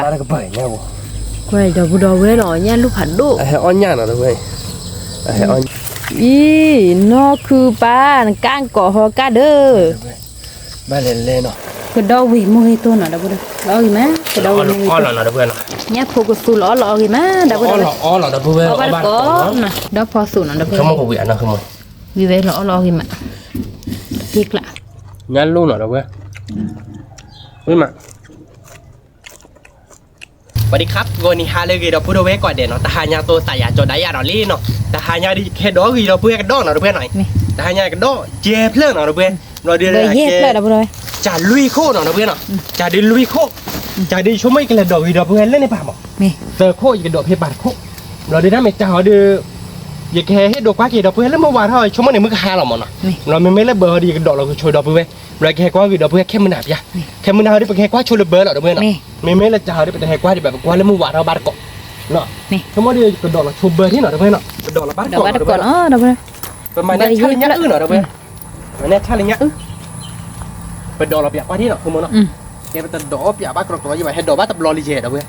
Ada kebaik nya bu. Quay đầu bù đầu với rồi nha lúc hẳn độ. On nya nào đâu vậy? On. Ý nó cứ ba càng cỏ ho cá đơ. Ba lên nó. Cái đầu vì mua hết tôi nào đâu bù đâu. Lo gì má? Cái đầu này. On là đâu vậy nó? Nhá phụ cái su lo gì má? Đâu bù đâu. On là đâu vậy? Ba có. Đó phò su nào đâu vậy? Không có vị nào không rồi. Vì vậy lo gì mà. Tiếc lạ. Nhá luôn nào đâu vậy? Với mà. สวัสดีครับวันนี้ฮาเลยเราพูดเอาไว้ก่อนเดี๋ยวเนาะแต่หายาตัวใส่ยาจดได้ยาเราลี่เนาะแต่หายาดีแค่ดอกเราเพื่อนกันดอกเนาะเพื่อนหน่อยแต่หายากันดอกเจ็บเรื่องเนาะเพื่อนเราเดี๋ยวจะลุยโคเนาะเพื่อนเนาะจะได้ลุยโคจะได้ช่วยไม่กันเลยดอกเราเพื่อนเล่นในป่าหมอเจอโคอีกดอกเพชรบาดโคเราได้ทำให้จ่าเดืออย่าแค่ให้ดอกกว่ากี่ดอกเพื่อนแล้วเมื่อวานเท่าไหร่ช่วยไม่ในมือหาเราหมดเนาะเราไม่เล่นเบอร์ดีกันดอกเราก็ช่วยดอกเพื่อนเราแค่กว่ากี่ดอกเพื่อนแค่มือหนาบยาแค่มือหนาได้เป็นแค่กว่าช่วยเบอร์เราเพื่อนเนาะไม่ละจ่าได้เป็นแค่กว่าที่แบบกว่าแล้วเมื่อวานเราบาดเกาะเนาะทั้งหมดเดียวกระโดดเราชูเบอร์ที่หน่อยเพื่อนเนาะกระโดดเราบ้านก่อนเนาะประมาณนี้ชาลิญะหน่อยเพื่อนอันนี้ชาลิญะกระโดดเราเปียกว่าที่หน่อยคือมันเนาะแกเป็นกระโดดเปียกบ้านกรอกๆอยู่ไหมให้โดดบ้านตับลอรีเจดเพื่อน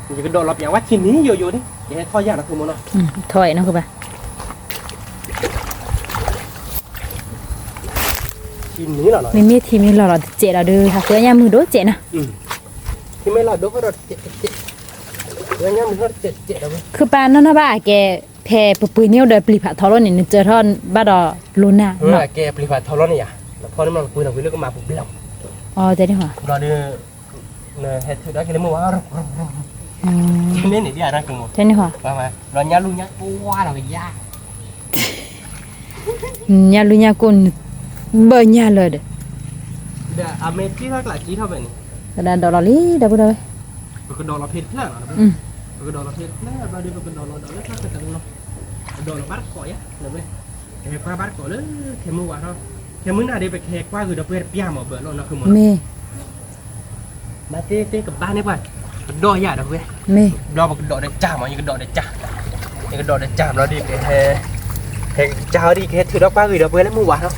อย่ากระโดดเราเปียกว่าทีนี้อยู่นี่แกให้ท่อยากนะคือมันเนาะถอยนะคือป่ะทีนี้เหรอไม่มีทีมนี้เราเจ๊เราดูค่ะเพื่อนยามือโดดเจ๊นะที่ไม่เราดูก็เราเจ๊เพื่อนยามือก็เจ๊เราคือปานนั่นนะบ้าแกแพ้ปุยเนี่ยเดินปลีผัดทอรนี่เจอท่อนบ้าดอลูน่าเนาะแกปลีผัดทอรนี่อ่ะแล้วพอนี่มันปุยเราคุยเรื่องก็มาปุบเบี้ยวอ๋อเจ๊ดีกว่าเราดูเนี่ยเฮ็ดถือได้แค่เมื่อวานนี่นี่เดียวนะคือมั้งเจ๊ดีกว่าว่ามาเราญาลุญญาว้าเราไปญาญาลุญญากุนเบอร์ญาเลยเด้อเดี๋ยวอเมริกาหลายจีเท่าไหร่นี่กระดานดอลลาร์ลี่เดี๋ยวพูดเลยกระดอลลาร์เพชรแน่กระดอลลาร์เพชรแน่เราดูกระดอลลาร์ดอลลาร์ถ้าเกิดเรากระดอลลาร์บัตรก่อยอะเดี๋ยวไปแค่กว่าบัตรก่อเลยแค่เมื่อวานเราแค่มื้อหน้าเดี๋ยวไปแค่กว่าคือเราเพื่อนพี่ยามเอาเบอร์เรานะคือมันมาเต้กับบ้านนี่ป่ะกระดอยาเดี๋ยวเพื่อนเราบอกกระดอได้จ้ามอย่างกระดอได้จ้าอย่างกระดอได้จ้ามเราดีแค่เจ้าดีแค่ถือดอกป้าคือดอกเพื่อนแล้วเมื่อวานเนาะ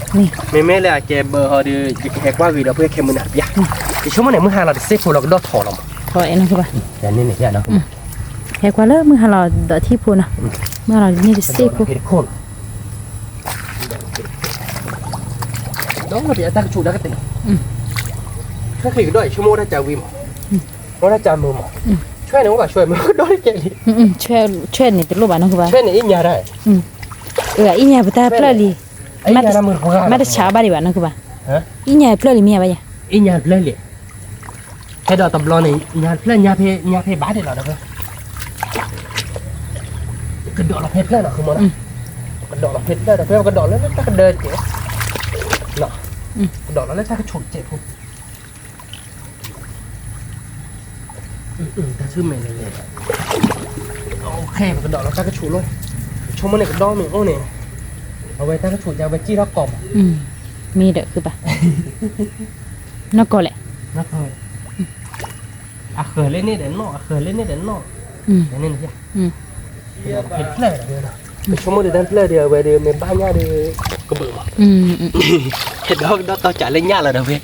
ไม่เลยแกเบอร์เขาดีแค่ว่าคือดอกเพื่อนแค่มือหนักยาอีช่วงไหนมือหาเราเซฟเราก็ดอกถอดเราถอดเองนะคือป่ะแต่นี่เนี่ยนะแค่กว่าเลยมือหาเราดอกที่พูนะเมื่อเรานี่จะเซฟพูโคนดอกเราเดี๋ยวตั้งชูได้ก็ติดช่วยคือด้วยชั่วโมงได้จ่าวิมว่าได้จ่ามือหมอช่วยหนูป่ะช่วยมือดอกแกลีช่วยนี่เป็นรูปแบบนั้นคือป่ะช่วยนี่อินยาได้อีเนี่ยพุทธะเพลลีมาได้ช้าบ้าดีบ้านั่นคือป่ะอีเนี่ยเพลลีมีอะไรบ้างอีเนี่ยเพลลีให้ดอกตบลอนี่เนี่ยเพลเนี่ยเพบ้าได้หรอเด้อกระโดดเราเพเพลหรอคือมันกระโดดเราเพได้แต่เพลกระโดดแล้วถ้ากระเดินเจ๊เนาะกระโดดแล้วถ้ากระฉุดเจ๊พุ่งถ้าชื่อเมย์เลยโอเคกระโดดแล้วถ้ากระฉุดเลยชมมันเนี่ยกระโดดมีโอ้เนี่ยเอาไว้ตั้งกระฉุดยาวไว้จี้รอบกล่อมมีเด้อคือป่ะนกก็แหละนกเลยเคยเล่นนี่เด่นนอกเคยเล่นนี่เด่นนอกเด่นนี่นะจ๊ะเดี๋ยวเพลย์เดี๋ยวนะไปชมมันเดี๋ยวดันเพลย์เดี๋ยวไปเดี๋ยวเมย์บ้านย่าเดี๋ยวก็เบื่อเห็นดอกต่อจ่ายเล่นย่าเลยเดี๋ยวเว้ย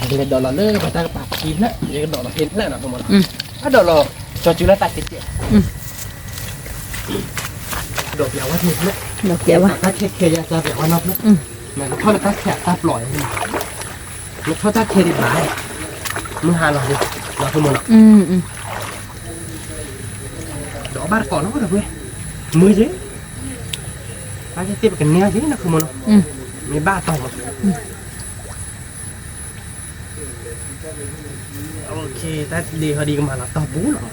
เดี๋ยวดอกเราเลิกไปตั้งปากกินแล้วเดี๋ยวดอกเราเพลย์แล้วนะประมาณถ้าดอกเราจอจุลตัดติดเจี๊ยดอกยาวว่าถูกเลยดอกยาวว่าถ้าเคยจะแบบว่านอกเลยแม่ก็ทอดตาแขกตาปล่อยแล้วทอดตาเคดิบายมือหาเราดิเราขโมยดอกบ้านก่อนแล้วก็เดี๋ยวเว้ยมือเจ๊ตาจะตีไปกันเนี้ยเจ๊นะขโมยมีบ้าต่อมาโอเคแต่ดีเขาดีกันมาแล้วต่อบู๊หรอ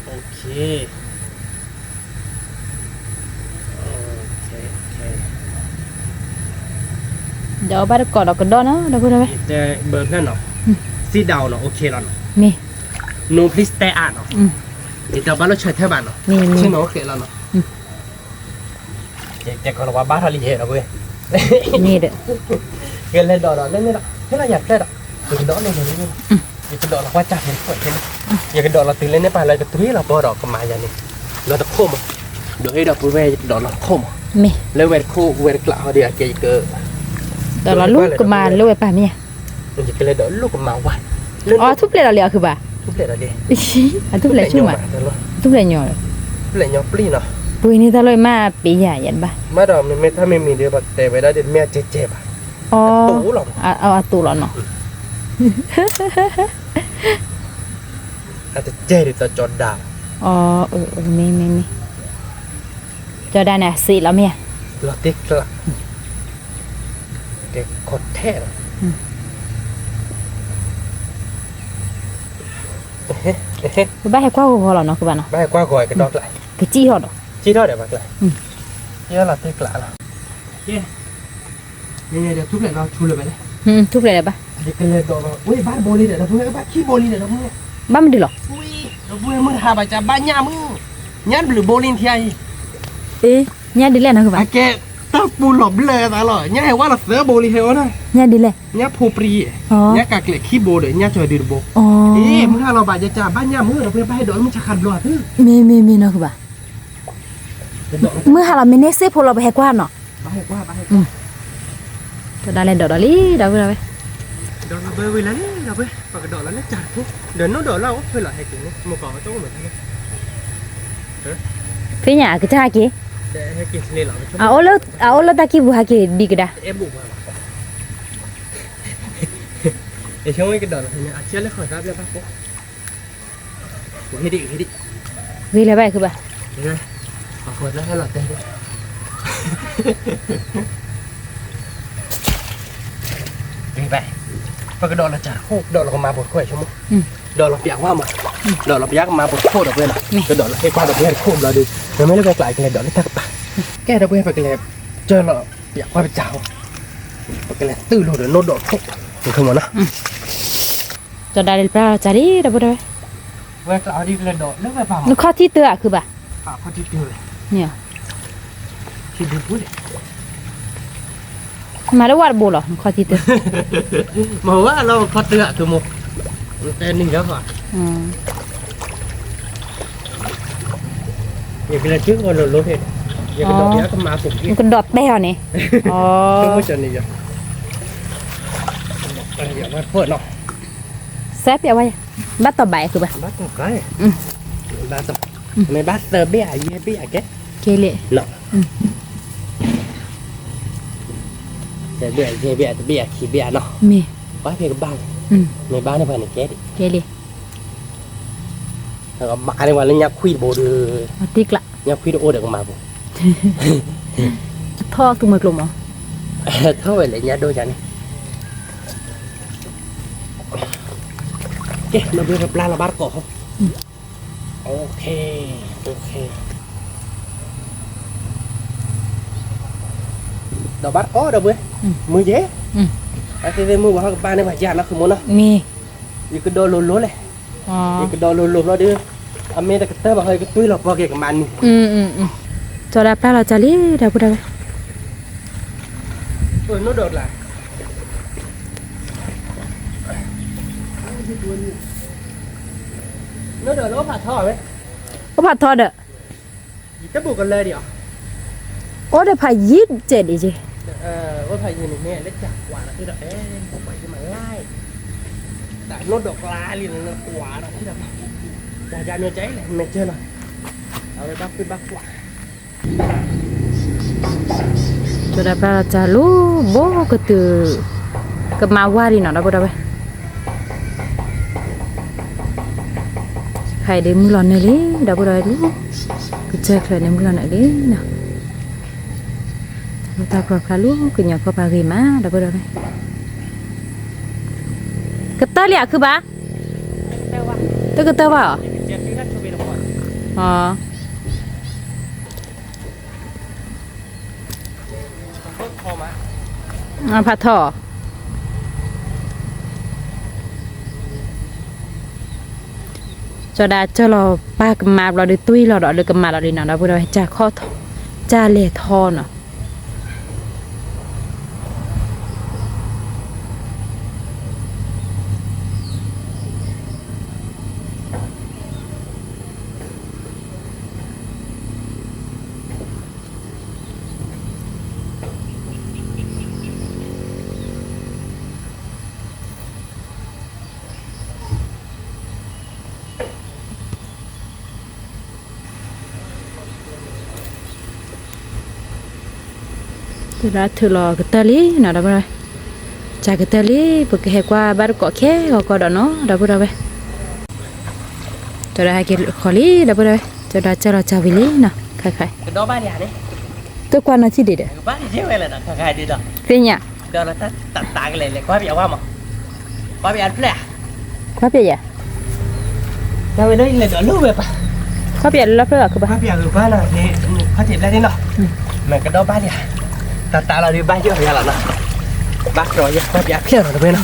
โอเคเดี๋ยวบ้านก่อนเราก็ดอนะเดี๋ยวพูดได้ไหมแต่เบอร์นั่นเนาะซีดาวเนาะโอเคแล้วเนาะนี่ no please stay out เนาะเดี๋ยวบ้านเราเชิญเท่าบ้านเนาะใช่เนาะโอเคแล้วเนาะแต่ก่อนเราว่าบ้านเราลีเห็นเราเว้ยนี่เด้อเกินเล่นดอกเล่นนี่ละให้เราอยากเล่นอ่ะอยากดอกเล่นอย่างนี้อยากดอกเราว่าจับเห็นสวยใช่ไหมอยากดอกเราตื่นเล่นในป่าเราจะตุ้ยเราพอดอกก็มาอย่างนี้เราจะโค้งเดี๋ยวให้ดอกปุ้ยดอกเราโค้งแล้วเวทคู่เวทกล่าวเดี๋ยวเกี่ยเกิด แต่ละลูกก็มาลูกไปป่ะเนี่ย มันจะเป็นเลยเดี๋ยวลูกก็มาวัน อ๋อทุบเลยเราเหลียวคือป่ะ ทุบเลยอะไร ทุบเลยชุ่มอ่ะทุบเลยหน่อย ทุบเลยยอปลีเนาะ ปุยนี่ตะเลยมาปีใหญ่ยันป่ะ มาดอกมันไม่ถ้าไม่มีเดี๋ยวแบบแต่เวลาเดี๋ยวแม่เจ็บอ่ะ อ๋อ ตู้หรอก เอาตูหรอเนาะ อาจจะเจ็บแต่จอดด่า อ๋อมีจะได้น่ะสิแล้วเมีย เราติ๊กละเด็กขดแท้บ้าให้กว้างพอหรอเนาะคือบ้านเนาะ ไม่กว้างกว่ากันดอกไหล คือจี้หรอ ชี้เท่าเดี๋ยวมากเลยเยอะเราติ๊กละเนาะเนี่ยเดี๋ยวทุบเลยเราชูเลยไปเลย ทุบเลยป่ะ เด็กเลยดอกอุ้ยบ้านโบลีเดี๋ยวเราพูดบ้านขี้โบลีเดี๋ยวเราพูด บ้านมันดีหรอ อุ้ยเราพูดมึงหาไปจากบ้านย่ามึงยันหรือโบลีนที่ไอ้ เอ๊ะเนี่ยดีเลยนะคือบ้าน แกตั้งปูหลบเลยตลอดเนี่ยให้ว่าเราเสือโบลีเฮลนะ เนี่ยดีเลย เนี่ยผูปรีเนี่ยกากเล็กขี้โบเลยเนี่ยจอยดื้อโบ อ๋อ มึงถ้าเราบาดจะจ่าบ้านย่ามึงเราเพื่อไปให้ดอกมึงจะขัดหลอด มีเนาะคือบ้านเมื่อหาเราไม่เนสพอเราไปให้กว้างเนาะ ไปให้กว่าไปให้ จะได้เลยดอกลี่ดอกอะไร ดอกเราเบอร์ไว้แล้วนี่เราไปปากดอกแล้วเนี่ยจัดทุกเดี๋ยวน้องดอกเราเพื่อหลอดให้กินนี่มึงก่อนต้องเหมือนกัน phía nhà cái cha kì đểให้กินนี่หรอ à ô lơ ta kì bu ha kì đi cái đã เอฟบุกมาไอ้ช่วงนี้กระโดดเนี่ยอาเชียนแล้วขอรับแล้วป่ะปุ๊บเฮ้ยดิ vì là vậy cứ bà เฮ้ยขอคนแล้วให้หลอดเต้นด้วยđi vậy và cái đòn là chả khô đòn là còn mà bột khô cho mua đòn là bẹo hoa mà đòn là bẹo mà bột khô được bên này cái đòn là cái qua được bên khô là được rồi mới lấy lại cái này đòn nó thắt cái được bên phải cái này chơi là bẹo qua bị chảo và cái này tư luôn để nốt đòn khô được không mà nó cho đây là chả đi đâu đâu về cái đi cái đòn nó phải vào nó khó thi tựa cứ bà khó thi tựa nhỉ thì được quá mà nó quạt bù rồi khó thi tựa mà quá lâu khó tựa từ một tên mình đó phải vậy cái là trước còn lột hết vậy cái đòn cái má phục kia con đọt beo này không có chuyện gì vậy vậy mà phở nó xếp vậy bây bắt tàu bảy cứ bà bắt một cái bắt tàu mày bắt tờ bia gì bia cái kê lệ lọ để bia chỉ bia nó mì quá thì cái bao mày bao nó phải này chết đi kê lệ rồi bà này mà lên nhà khuy bộ được tiếc lạ nhà khuy đồ được mà bộ thọ tụi mày lùm à thôi lại nhà đôi này cái nó bây giờ plan là bắt cỏ không ok đầu bắt có đâu bữa mưa dễ cái mưa vào ba này phải già nó không muốn nó mì như cái đôi lúa này như cái đôi lúa nó đưa anh mẹ ta cái tơ vào hơi cái túi lọc vào cái màn cho đạp ra là chả lý đâu đâu nó đột lại nó đột nó phạt thò đấy có phạt thò được cái buộc con lê đi ạ ô để phải giết chết đi chứ có phải gì này nè lấy chặt quả là cái đó không phải cái mà lai tại nó đột la liền nó quả đó cái đó ra nó cháy này mẹ chơi nào ở đây bác quả cho đạp ra là chả lú bố cái từ cái màu qua đi nó đâu đâu vậy hay để mua lon này đi đâu có đâu đi cái chơi phải để mua lon này đi nè người ta có khá luôn cái nhà có bà gì má đâu có đâu đây cái tơ lẹ cứ bà tôi cái tơ vào phạt thỏ cho đã cho lo ba cái map lo được tui lo đó được cái map lo đi nào đó vừa rồi cha kho cha lệ thò nè từ đó thử lò cái tơ lý nào đó rồi chả cái tơ lý bực cái qua bắt cọ khé hoặc đó nó đó rồi từ đó hai cái khó lý đó rồi từ đó cho nó chào lý nè khai khai cái đó ba nhà đấy tôi qua nó chi để ba thì chứ vậy là nó khai đi đó thế nhỉ đó là tắt tắt cái này lại quá bị quá mà quá bị ăn phê quá bây giờ đâu vậy đấy là đỡ lúc về pa quá bây giờ lắp rồi các bạn quá bị ăn quá là thì phát triển lên đi nào mà cái đó ba nhà tắt là đi ba chứ phải là nó bác rồi ya quá bị ăn phê rồi đâu vậy nào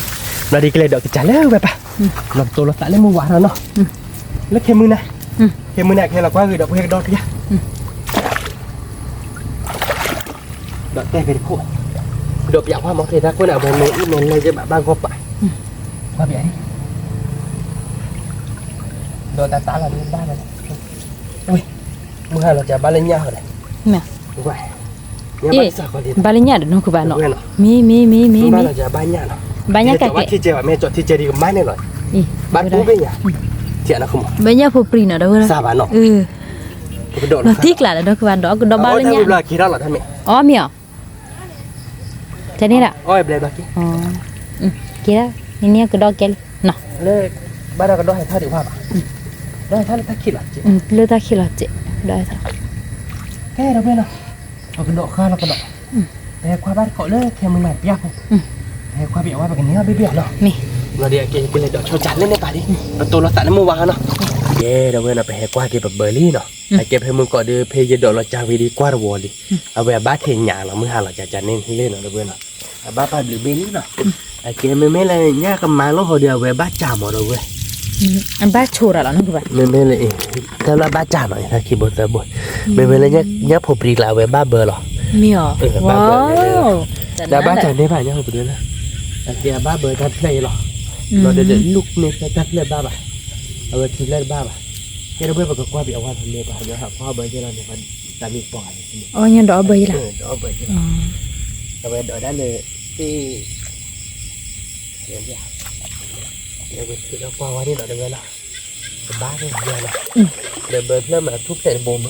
nó đi cái này đỡ cái chả léo về pa làm tôi là tại lấy mua quả rồi nó lấy thêm mưa này thêm mưa này kia là quá người đỡ cái đó thôi đỡ tay về khu đột dạo hoa mọc thì ra cô nào mình lấy cho bạn ba gộp lại qua biển đồ ta là đi ba này ui mưa hai là chả ba lên nhau rồi nè vậy ba lên nhà được không các bạn nọ mi ba là chả ba nhà nó ba nhà cái thi chơi mẹ chọn thi chơi đi máy này rồi ba cú với nhà chuyện nó không bây giờ phụ prin ở đâu rồi sao bạn nọ nó tiếc là đó các bạn đó ba lên nhà là khi đó là thân mẹ miệng thế này là ôi bề đó kia kia ini cái đó kia nè lê ba đó cái đó hay thay điều hòa đó hay thay là thay khi là chị lê ta khi là chị đó thôi cái đó bên nào cái độ kha là cái độ để qua bát cọ lê theo mình mày biết không để qua biển qua cái này biết biển rồi mi rồi đi cái này đỡ cho chặt lên đây bà đi và tôi nó tại nó mua vào nó yeah đâu bên là phải qua cái bờ bờ ly nó ai kẹpให้มึงก่อนđưaเพย์ดอกเราจาวีดีกว่าวัวดิเอาไว้บ้านเทียนหยาเรามือหาเราจะเน้นเล่นเราเว้ยเนาะบ้านไปหรือเบนี่เนาะไอ้เกมไม่เลยเนี่ยก็มาแล้วเขาเดียวไว้บ้านจ่าหมดเลยเว้ย anh ba chua rồi nó các bạn ไม่เลยถ้าเราบ้านจ่าหน่อยถ้าขี่บนเตอร์บนไม่เลยเนี่ยผมปรีกเราไว้บ้านเบอร์หรอ mi à wow แต่บ้านจ่าเนี่ยผ่านเนี่ยผมดูนะไอ้เกียบ้านเบอร์ทัดเลยหรอเราเดี๋ยวลูกเนี่ยทัดเลยบ้าบ่ะเอาไว้ทีเล่นบ้าบ่ะcái đó bây giờ có qua bị ông ăn thằng bà nhớ học qua bây giờ là mình đã bị bỏ ôi nhân đó bây là đó bây giờ rồi bây giờ đã là cái để gì để mình thử nó qua đi nó được là ba cái giờ là để bây giờ mà thuốc để bồn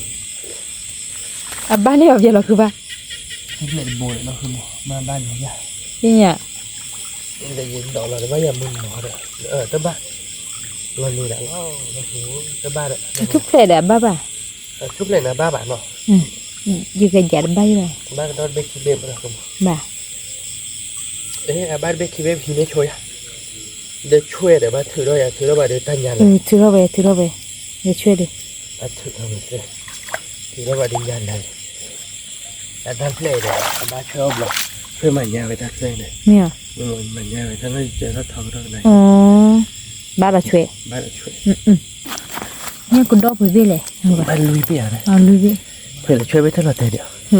ba này ở giờ là cứ ba thuốc để bồn nó không mà ba này giờ thế nhỉ để gì đó là bây giờ mình bỏ được ở các bạn lần này đã nó các ba đấy thuốc này là ba bà thuốc này là ba bạn rồi như cái giả bay rồi ba cái đó bên kia bên là không bà đấy là ba bên kia bên thì mới chơi à để chơi để ba thử đó bà để tay nhà này thử đâu về để chơi đi ba thử đó bà đi nhà này đã tan này để ba chơi ông là chơi mảnh nhà với ta chơi này mẹ rồi mảnh nhà với ta nó chơi nó thằng đó này ba là chơi nhưng con đó phải biết này ba lui bây giờ này lui biết phải là chơi với thân là thế được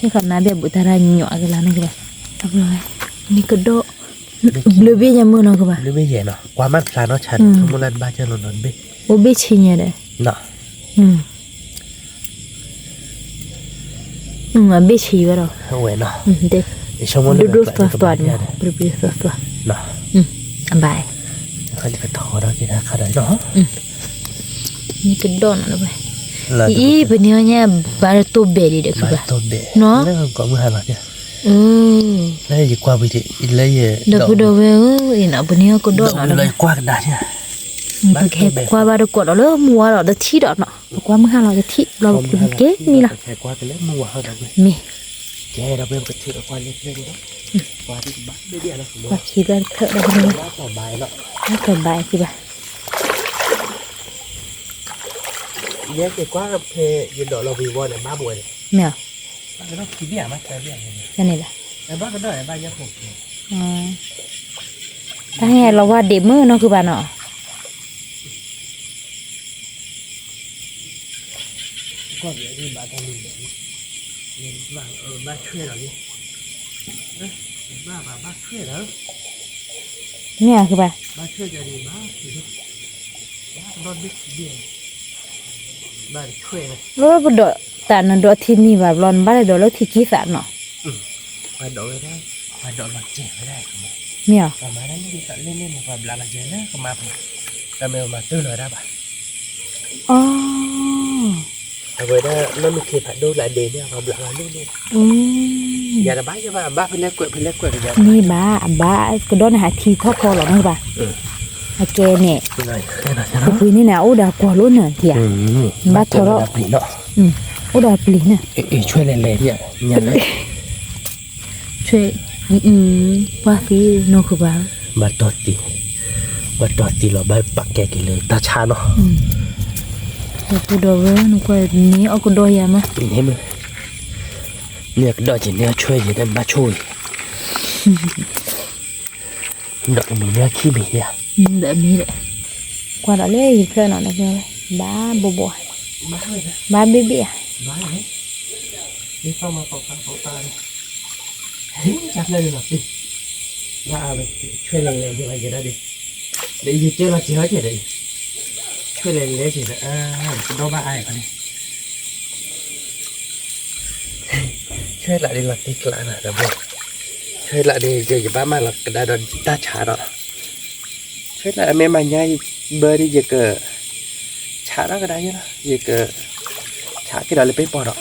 chứ còn nãy bây giờ ra nhỏ cái lá này kìa được rồiนี่ก็โดเลยเบี้ยยังมือเนาะก็บ่า เลยเบี้ยเนาะความมันพลาเนาะฉันสมมุติบ้านเจ้าหนอนเบี้ย โอเบี้ยชิเนี่ยเด้ เนาะอ่ะเบี้ยชิบ่เนาะ เอาไว้เนาะเด้ สมมุติ ดูตัวๆเนี่ยดูตัวเนาะอันบาย เขาจะไปถอดเอากี่นะขนาดเนาะ นี่ก็โดนเนาะบ่อีเป็นเนี่ยบาร์ตัวเบลีเด้คือบ่า ตัวเบ เนาะ แล้วก็มือหันหลังเนี่ย แล้ว อยู่กว่าไปดิเลยเดี๋ยวดูเว้ยน่ะบ่เนี่ยก็โดนเนาะ เลยกว่ากันได้เนี่ย มันแค่กว่าบาร์กดเอาเลยมัวเราได้ที่ดอกเนาะกว่ามึงหาเราจะที่เราเก๋นี่ล่ะ แค่กว่ากันแล้วมัวเฮาได้เว้ย มี แกเราเป็นกระถือกว่าเล็กๆเนาะกว่าที่บ้านเบี้ยๆนะสมมุติ กว่าคิดว่าเถอะได้บ่ ว่าต่อบายเนาะ ไม่สบายสิบ่า เยอะกว่าเพยินดอกเราวีวอนเนี่ยบ้าบ่วย แม่บ้านก็ต้องขี้เบี้ยมั้ยแค่เบี้ย นั่นนี่ล่ะ แต่บ้านก็ได้บ้านยังหก ถ้าให้เราว่าเดมือเนาะคือบ้านเนาะ ก็เดี๋ยวนี้บ้านต้องมีแบบนี้เรียนบ้านบ้านช่วยเราดิบ้านช่วยแล้ว แม่คือบ้าน บ้านช่วยจะดีมากคือบ้านรถบิ๊กเบี้ยบ้านช่วยนะ แล้วบ่ดอกแต่นั้นดอกที่นี่แบบร้อนบ่ได้ดอกแล้วที่กี่สารเนาะ บ้านดอกไม่ได้บ้านดอกหลักเจ็บไม่ได้ แม่ ประมาณนั้นนี่ก็เล่นๆแบบหลักเจ็บนะก็มาแต่ไม่มาตื้อเลยได้ป่ะ อ๋อ เอาไว้ได้นั่นมีเคผัดดูหลายเดือนเนี่ยเขาหลังนู่นนี่อย่าละบ้าใช่ป่ะบ้าเพิ่นเล็กกว่าอย่าง นี่บ้ากระโดดหาทีทอดคอหรอนะป่ะอาเกเนี่ยคุยนี่นะโอ้ดากว่าลุ้นน่ะเถียบ้าทอดเนาะโอ้ดาปลีน่ะช่วยเล่นๆเนี่ยยังไงช่วยว่าสิโนคือบ้ามาตอดตีเราบ้าปักแกกินเลยตาชาเนาะกูดอเว้นึกว่านี่เอากูดอยามานี่มึงเนี่ยดอกจีเนี่ยช่วยยังบ้าช่วยดอกมีเนี่ยขี้มีเนี่ยเดี๋ยวมีเลยกว่าเราเลี้ยเพื่อนเราเนี่ยบ้าบัวบ้าเบี้ยบ้าเลยนี่เข้ามาปอกตาเลยจับเลยหรอสิว่าเอาไปช่วยเล่นๆยังไงจะได้ดิเดี๋ยวเจอเราเจอเฉยเลยช่วยเล่นเฉยเลยคุณต้องบ้าไอ้คนนี้ช่วยละดิละติ๊กละนะแต่ว่าช่วยละดิเจออย่าบ้ามาหรอกกระดาษตาชาเนาะช่วยละแม่มาใหญ่เบอร์ดิจะเกิดชาแล้วก็ได้นะจะเกิดชาที่เราเลยไปปอดอ่ะ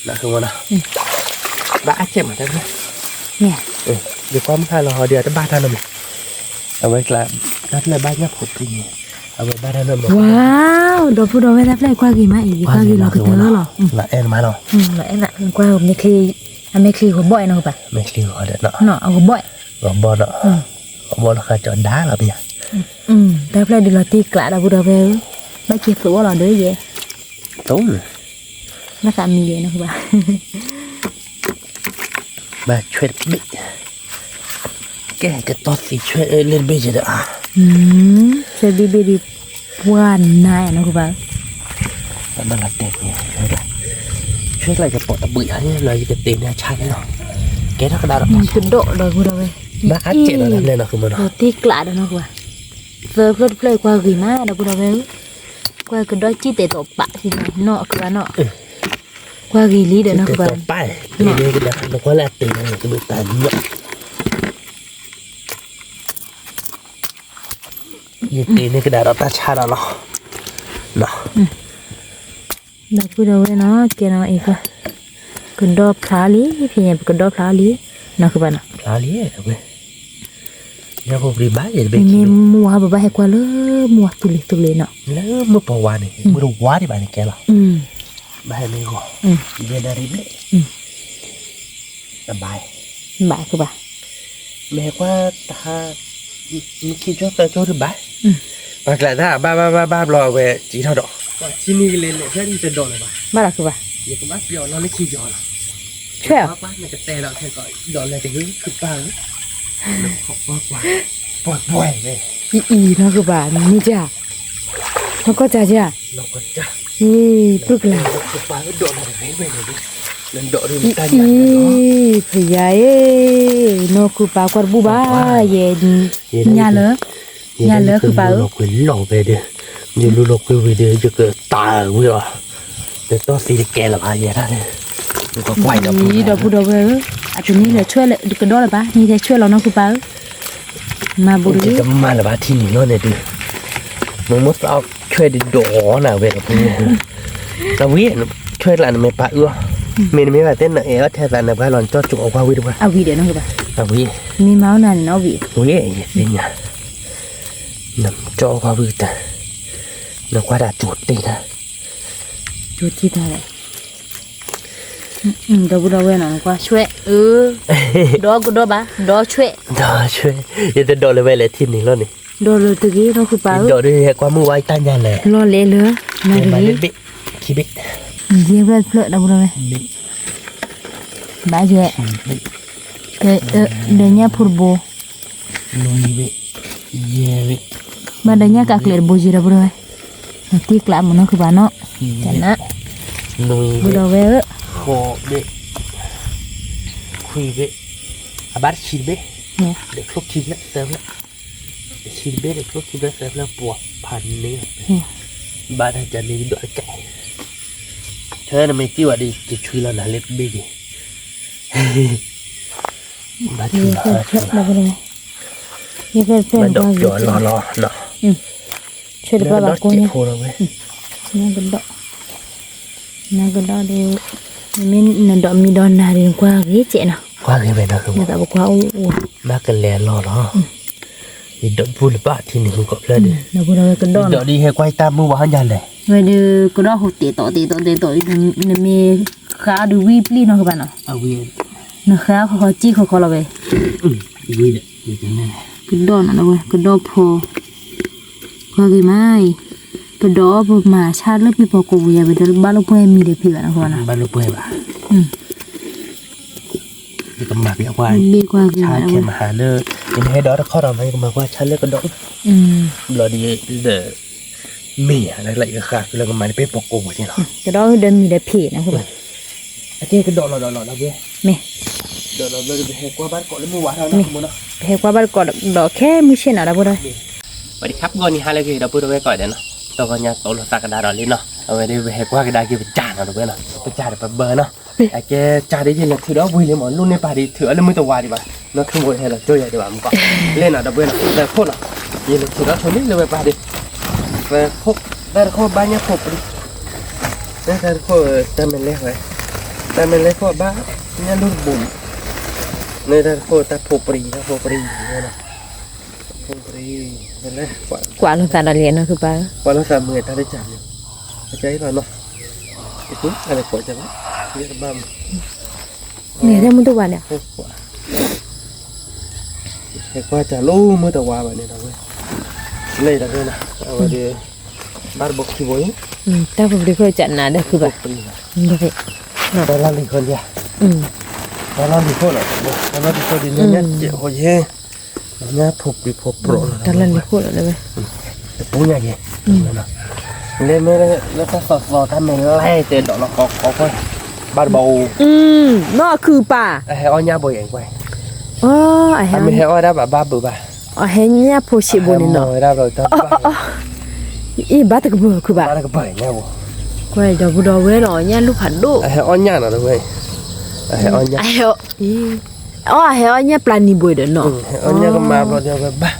น่ะคือว่านะบ้าเจ็บเหมือนกันเนี่ยเดี๋ยวความค่าเราเดี๋ยวจะบ้าท่านน่ะเอาไว้ละนัดเลยบ้าเนี่ยผมจริงเอาไว้บ้าท่านน่ะว้าวดอกพูดเอาไว้รับเลยกว่ากี่มาอีกกว่ากี่เราคือเธอหรอละเอ็นมาเนาะละเอ็นละกว่าไม่คือหัวบ่อยเนาะป่ะไม่คือหัวเด็ดเนาะเนาะเอาหัวบ่อยเนาะหัวบ่เราเคยจอดด่าเราไปยังรับเลยดูเราตีกระดาษพูดเอาไว้ไม่เกี่ยวกับว่าเราด้วยเย่ตุ้มน่าจะมีเลยนะคือป่ะมาช่วยบิ๊กแกจะตอดสิช่วยเล่นบิ๊กจะได้ช่วยบิ๊กดีว่านนายนะคุณป้ามันละเด็กเนี่ยช่วยอะไรจะปลดตะบุยอันนี้เลยจะตีเนี่ยชันเนาะแกถ้ากระดาษจุดโดเลยคุณเราไปบ้าเจ็ดเลยนะคือมันตีกระดาษนะคุณป้าเจอเพลิดกว่ากี่มานะคุณเราไปกว่าก็ได้จีเตะตบปะสิเนาะคือเนาะกว่ากี่ลีเด้อนะคุณป้าไปนี่ก็ได้แล้วก็แลกตีนะก็ดูตาเนาะยี่ตีนี่ก็ได้เราตาชาแล้วเนาะเราพูดเอาไว้เนาะเกี่ยวกับอีกว่าคุณดอกพลาลีพี่เนี่ยคุณดอกพลาลีนะคือบ้านพลาลีเอาไปยังพอปริบ้าอย่างเบ็ดมีมัวแบบว่าให้กว่าเลยมัวตุลิเนาะแล้วเมื่อปวานนี่เมื่อวานที่บ้านนี่แกหรอบ้านนี่ก็เย็นได้เลยสบายคือบ้าแม่ว่าตามีคิดว่าแต่โจ้หรือบ้าปากแหละถ้าบ้ารอเวจีเท่าดอกที่นี่เลยแค่ที่จะโดนเลยบ้าคือบ้าอย่าก็บ้าเดียวเราไม่ขี้ยอหรอกช่วยบ้ามันจะแต่เราแค่ก่อนโดนอะไรแต่คือบ้าขอบว่าป่วยเลยนะคือบ้านี่จ้าแล้วก็จ้าเราก็จ้าปึกเลยบ้าโดนอะไรไปเลยนั่นโดนเรื่องการงานพี่ใหญ่นกคือบ้ากว่าบูบ้าเย็นยาเลยคือบ้าเราคุยหล่อไปเด้อยังรู้เราคุยไปเด้อจะเกิดตาเว้ยว่ะแต่ต้องสีแก่ละพายได้เลยมันก็ไหวดอกนี่ดอกพูดเอาไว้อาจจะนี่เลยช่วยเลยกระโดดเลยปะนี่จะช่วยเราเนาะคือบ้ามาบุรีจะมาละบ้าที่นี่เนาะเนี่ยดิมึงมุดเอาช่วยดิโดน่ะเว้ยกับพี่เราวิ่งช่วยหลานไม่ปะมีไม่ว่าเต้นเอ๋แทนนะเพื่อนหลอนจอดจุกเอาวิดีโอเอาวิเดี๋ยวนะคือป่ะเอาวิมีเมาส์นั่นเอาวิเป็นไงน้ำจอเอาวิแต่น้ำกระดาษจุดตีนะจุดที่ไหนเดี๋ยวกูดูเว้ยหน่อยกว่าช่วยดอกูดอบ้าดอช่วยยังจะดอเลยเว้ยเลยที่นี่แล้วนี่ดอเลยตะกี้เราคือป่าดอด้วยความมือไว้ตั้งยันเลยรอเละเลยมาเบ๊ะขี้เบ๊ะเยี่ยมเลยเพลิดเอาเลยบ้าเจ๊เดี๋ยวนี้พูดโบลุยเบ๊ะเย่เบ๊ะมาเดี๋ยวนี้ก็เคลียร์โบจีระบุเลยตีกลับมันคือบ้านเนาะจันนะลุยเบ๊ะเว้ยโคเบ๊ะคุยเบ๊ะอาบัดชีเบ๊ะเด็กคลุกชีแล้วเติมแล้วชีเบ๊ะเด็กคลุกชีแล้วเติมแล้วปวดพันนี้บ้านอาจารย์นี่ดอยไก่เธอน่ะไม่คิดว่าดีจะช่วยเราหน่าเล็บบิ๊กมาช่วยเราไปเลยนี่เป็นมาดอกจอรอเนาะช่วยดูบ้านกูเนี่ยนี่เป็นดอกน na cái đó đi mình là đó mi đòn nào đi qua ghế chị nào qua cái bên đó không người ta bảo qua bác cái lẻ lò đó đi đợi vui là bạn thì mình cũng gọi lên đi nó vừa rồi cái đó đợi đi hay quay ta mua vào nhà này rồi đi cái đó hụt tệ tội nên mi khá được vi pli nó các bạn ạ vi nó khá khó chi khó là vậy vi đấy cái này cái đó nó vậy cái đó phô qua cái mai cái đó mà cha lớp people cô bây giờ bây giờ bao lâu quay mi để phi bạn các bạn ạ bao lâu quay bà thì cầm mặt bị qua cha khi mà hà lơ thì hay đó nó khó làm hay mà qua cha lơ cái đó rồi đi để mì này lại cái khác là cái máy bếp bọc cổ vậy nào cái đó đơn mi để phi nè các bạn cái đó là bia mẹ đó là hay qua bán cọ lấy mua bán đâu mua đâu hay qua bán cọ đó khé mua xe nào đâu đây vậy khắp con đi hai lấy cái đó bữa đâu cọ đấy nó tao coi nhà tổ là ta cái đá đó lên nó rồi đi về qua cái đá kia bị chả nó được bên nào cái chả được bờ nó cái chả đấy là thứ đó vui lên mà luôn nên bà đi thửa lên mới tàu qua đi bà nó không ngồi hay là chơi vậy được mà còn lên nào đó bên nào là khô nào nhìn thứ đó thôi lên bà đi về khô đây là khô ba nhá khô đi đây là khô ta mình lấy vậy ta mình lấy khô ba nhá luôn bùn đây là khô ta phô bì này nè phô bì đây này quả luôn ta đã liền nó cứ ba quả nó làm người taได้chạmเนี่ยcháy vào nó cái cút này quả chẳng biết là băm nè thêm một tô bạn nè quả cái quả chả lú mới tao qua vậy này đâu đây là cái này rồi đi bắt bọc chi bối ta vừa đi khơi trận nào đây cứ vậy như vậy đây là lịch hơn nha đây là lịch hơn rồi đây là lịch hơn đi nhá chịu hồi he nhá phục đi phục pro ta lần đi khô rồi đây bố nhà gì lên mới nó ta sọt sọt ta mình lay tiền đó nó có coi bắt bầu nóคือป่า hay oi nhà bồi ảnh quay อ๋อไอ้ mình hay oi đã bà bự bà อ๋อเห็นเนี่ยโพชิบุนี่เนาะ oi đã rồi ta อีบาตะกบ่คือบ่า bà cái bể nha bộ ก้อยดอกดอกเว้ยเนาะเนี่ยลูกผันโด hay oi nhà nào rồi hay oi nhà ไอ้เฮาอ๋อเฮาเนี่ยปลานิบ่เด้อเนาะ hay oi nhà cái mà rồi cái bà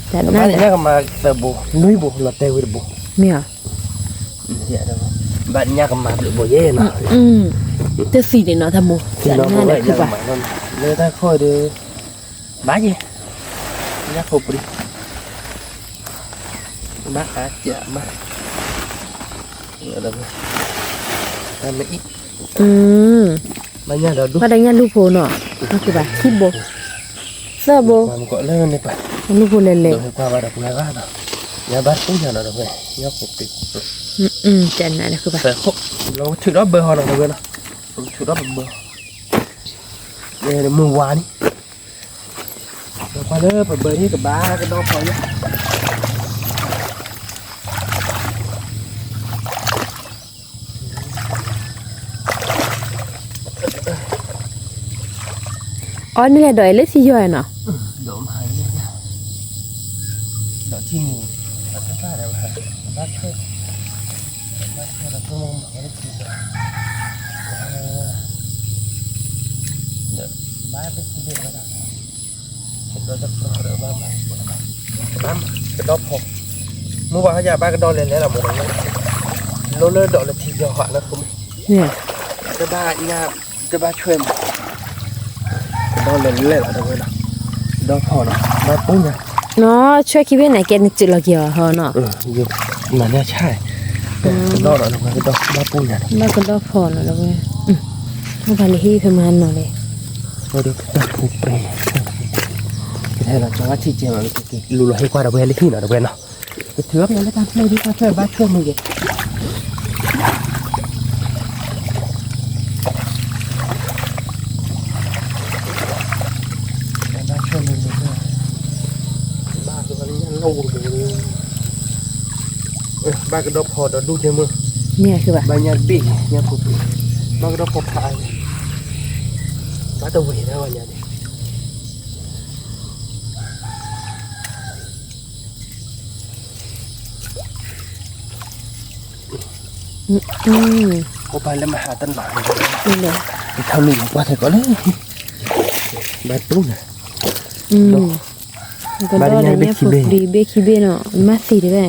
แต่ bà นั่น nhà cái mà tờ bộ núi bộ là tê với bộ เมีย dạ đâu bạn nhà cái mà được bộ dễ nào แต่สีเนาะทำโม thì แต่ nó นั่น cũng แหละ vậy คือ nhà บ่า mà nó người ta khôi đi bá gì nhà phục đi bác hả dạ bác ở đâu ta mới ít บ้านญาติเราดู ว่าได้เนี่ยลูกโพเนาะก็คือบ่าคิดบ่ซะบ่ ความก็เล่นในป่า ลูกโพเล่น โดยความว่าเราเพื่อว่าเนาะยาบ้านปุ้งยาเราด้วยยาปกติ ๆจันนั่นคือบ่า แต่เราถือรับเบอร์หอเราด้วยนะถือรับเบอร์เนี่ยมือวานี่เราพอเลิกเบอร์นี้กับบ้าก็ต้องพอเนี่ย อ๋อนี่แหละดอยเล็กสิย่อยเนาะ โดนหายเนี่ยดอกที่นี่เราจะได้อะไรบ้าเชื่อเราต้องมองมาแล้วทีเดียวเดี๋ยวบ้าไปทีเดียวแล้วนะเราจะปล่อยเดี๋ยวบ้าไปบ้ากระดอบผมเมื่อวานเขาอยากบ้ากระดอบเลยแล้วเราหมดเลยเราเลิกดอกเลยทีเดียวหักแล้วคุณ เนี่ย จะบ้าเนี่ยจะบ้าช่วยมั้ยดอกเลยเลยเหรอเดี๋ยวนะดอกพอเนาะบ้าปุ้งเนี่ย เนาะช่วยคิดว่าไหนแกนึกจุดละเกี่ยวเฮาเนาะ อยู่นั่นเนี่ยใช่เป็นดอกอะไรนะเป็นดอกบ้าปุ้งเนี่ย บ้านก็ดอกพอเนาะแล้วเว้ยมันพาเลยที่คือมันเนาะเลย เราดูดอกผูกเปรย์ที่เราจะว่าที่เจียมันรู้เลยให้กว่าเราเวลี่ที่หน่อยเราเวเนาะถือว่าเป็นอะไรกันเลยดีกว่าช่วยบ้าช่วยมือเกี่ยบ้าช่วยมือเกี่ยบ้าคือวันนี้ยันโล่เลยบ้ากระดกพอเราดูเจมือ เนี่ยคือแบบ บ้านยันปียันผูกบ้ากระดกพอพายบ้าตัวเวนะวันนี้โอ้ไปแล้วมาหาต้นไม้ นี่เลย ไปเท่าลุงว่าแต่ก็เลยบ้านตุ้งนะ ก็ดอกเนี่ยฝึกดีเบคิเบเนาะมาสีได้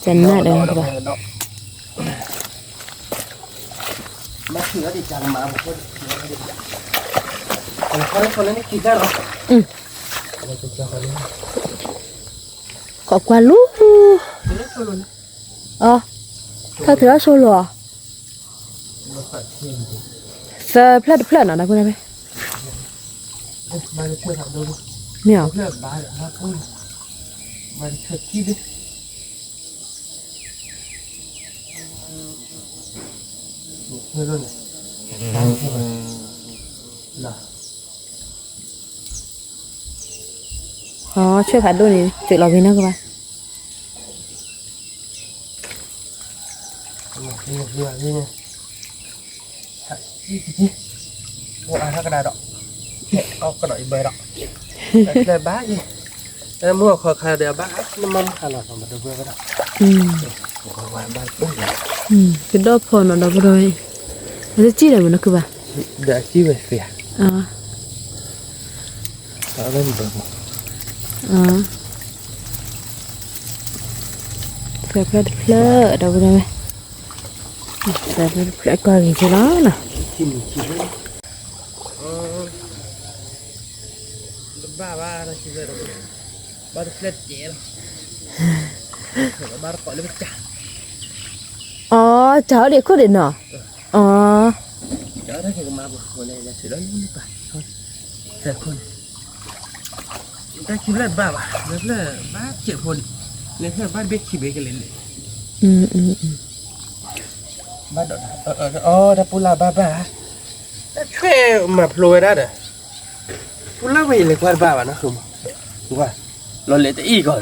จันน่าเด้อคือแบบ nó đi chàng mà một con nó kịp ra rồi ขอบคุณลูกอ๋อถ้าถือว่าโซโล่เซอร์เพลิดเพลินนะคุณได้ไหม mà chưa làm đâu ไม่เอา là ba là nó không mà thật chi đi thôi luôn là อ๋อช่วยผัดด้วยนี่จุดเราพี่นะคุณป้า vừa như này ô ai cái đài đó có cái đội bơi đó đây bá gì em mua khỏi khai để bá nó mâm khai là còn được vừa cái đó อืม còn ngoài ba bốn là คือดอกพอเนาะดอกเลยมันจะจี้อะไรมันนะคือป่ะ để chi về phía อ๋อ ở bên bờ อ๋อเพลิดเพลิดเพลิดดอกเลยเพลิดเพลิดก็อย่างที่แล้วนะ chim lên ba nó chỉ về rồi ba được lên nhẹ rồi ba nó gọi lên chả อ๋อเจ้าเด็กคนเด่นเนาะอ๋อ chả thấy cái mà hồi này là sự đó nó phải thôi giờ con ta chỉ lên ba rất là ba triệu hồn nên là ba biết chỉ biết cái lên อืมอืมอืม ba đợt đã pula ba đã thuê mà lôi ra đấy pula về lại qua ba nó không đúng không lo lệ tới y rồi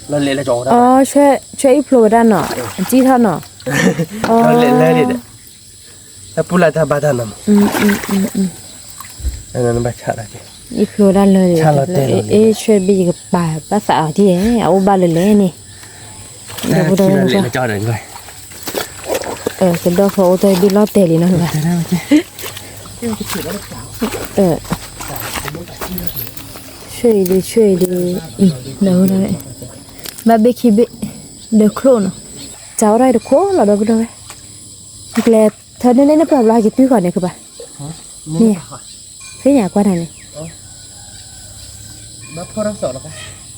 lo lệ là chỗ อ๋อ đó ช่วยอีโปรด้านเนาะจี้ท่านเนาะอ๋อ lo lệ lên đi đấy đã pula ta ba thằng nằm อืมอืมอืมอืม nên nó bắt chặt lại อีโปรด้านเลย ชาลอตเต้ เอ๊ะช่วยบีกับป่าภาษาที่เอาบ้านเลยเลยนี่เดี๋ยวกู chỉ เดิน là ดู lệ ก่อน là cho đến rồi เป็นดอกเขาตัวบีลอตเตอรี่นะเหรอช่วยดีช่วยดีเดี๋ยวได้มาเบคีเบเดี๋ยวโครนเจ้าอะไรเดี๋ยวโครนเราเดี๋ยวไปด้วยอีกแล้วเธอเนี่ยนะเปล่าเราจะตื้อก่อนเนี่ยคือป่ะ nè คืออยากกว่าทางนี้ ba phô đang sợ là cái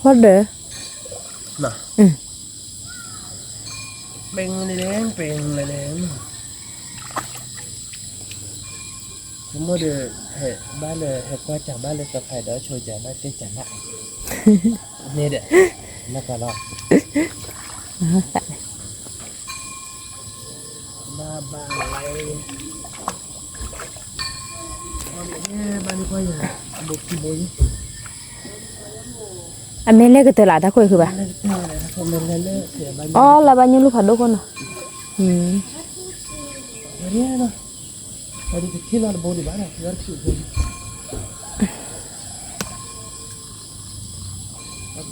ว่าเด้อ nè อืม bên này đến chúng mới được hệ ba lời hệ qua trả ba lời tập phải đó chơi trả ba tên trả lại nè đấy nó cả đó ba lại ba đi qua nhà một cái bối อันนี้เล็กก็ตลาดตะคุยคือป่ะ không nên lên lệ thì ba อ๋อแล้วบ้านยังลูกผัดทุกคนเนาะอืม đi nó ba đi khi nào bố đi bán này rất chịu thôi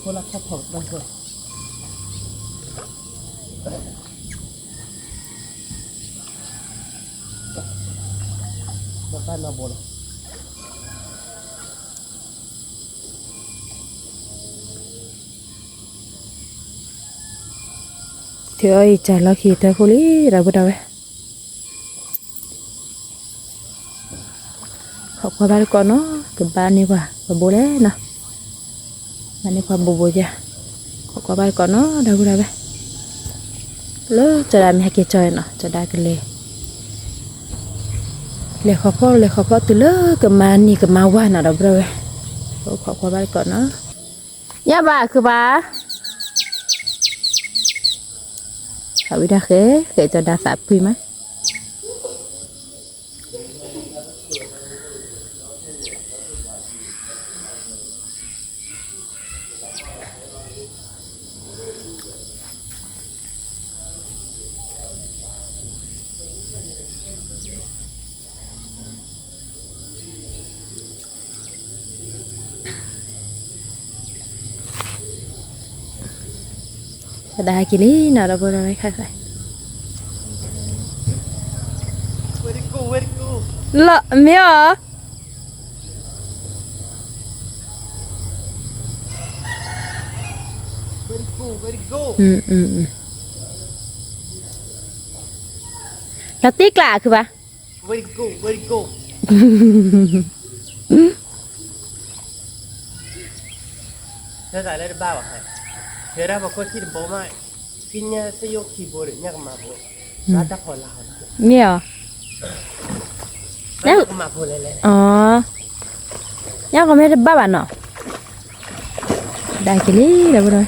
cô lạc sắp học đang rồi mà ta nào bố này เธอไอ้จ่าเราขี่เธอคุลีเราไปดูขอบคุณบ้านก่อนเนาะกับบ้านนี่ว่ากับโบเล่เนาะบ้านนี้ความโบโบจ้ะขอบคุณบ้านก่อนเนาะเราไปดูไปแล้วจะได้ไม่ให้เกี่ยจอยเนาะจะได้กันเลยขอบคุณตัวเลิกกับมานี่กับมาว่าเนาะเราไปดูขอบคุณบ้านก่อนเนาะย่าบ้าคือบ้าเขาวิดาเคยจะได้สาบคุยไหมได้กี่ลีน่ะเราไปได้ค่ะค่ะ very good ละเมีย very good แล้วตีกล้าคือปะ very good very good ถ้าใส่ได้บ้าว่ะเดี๋ยวเราบอกว่าที่เดิมโบไม่กินเนี่ยสยบขี้โบเลยเนี่ยก็มาโบร้านตะพอลาว เนี่ยเหรอ แล้วก็มาโบเลยเลย อ๋อยังก็ไม่ได้บ้าบ้านเนาะได้กี่ลี่เดี๋ยวไปเลย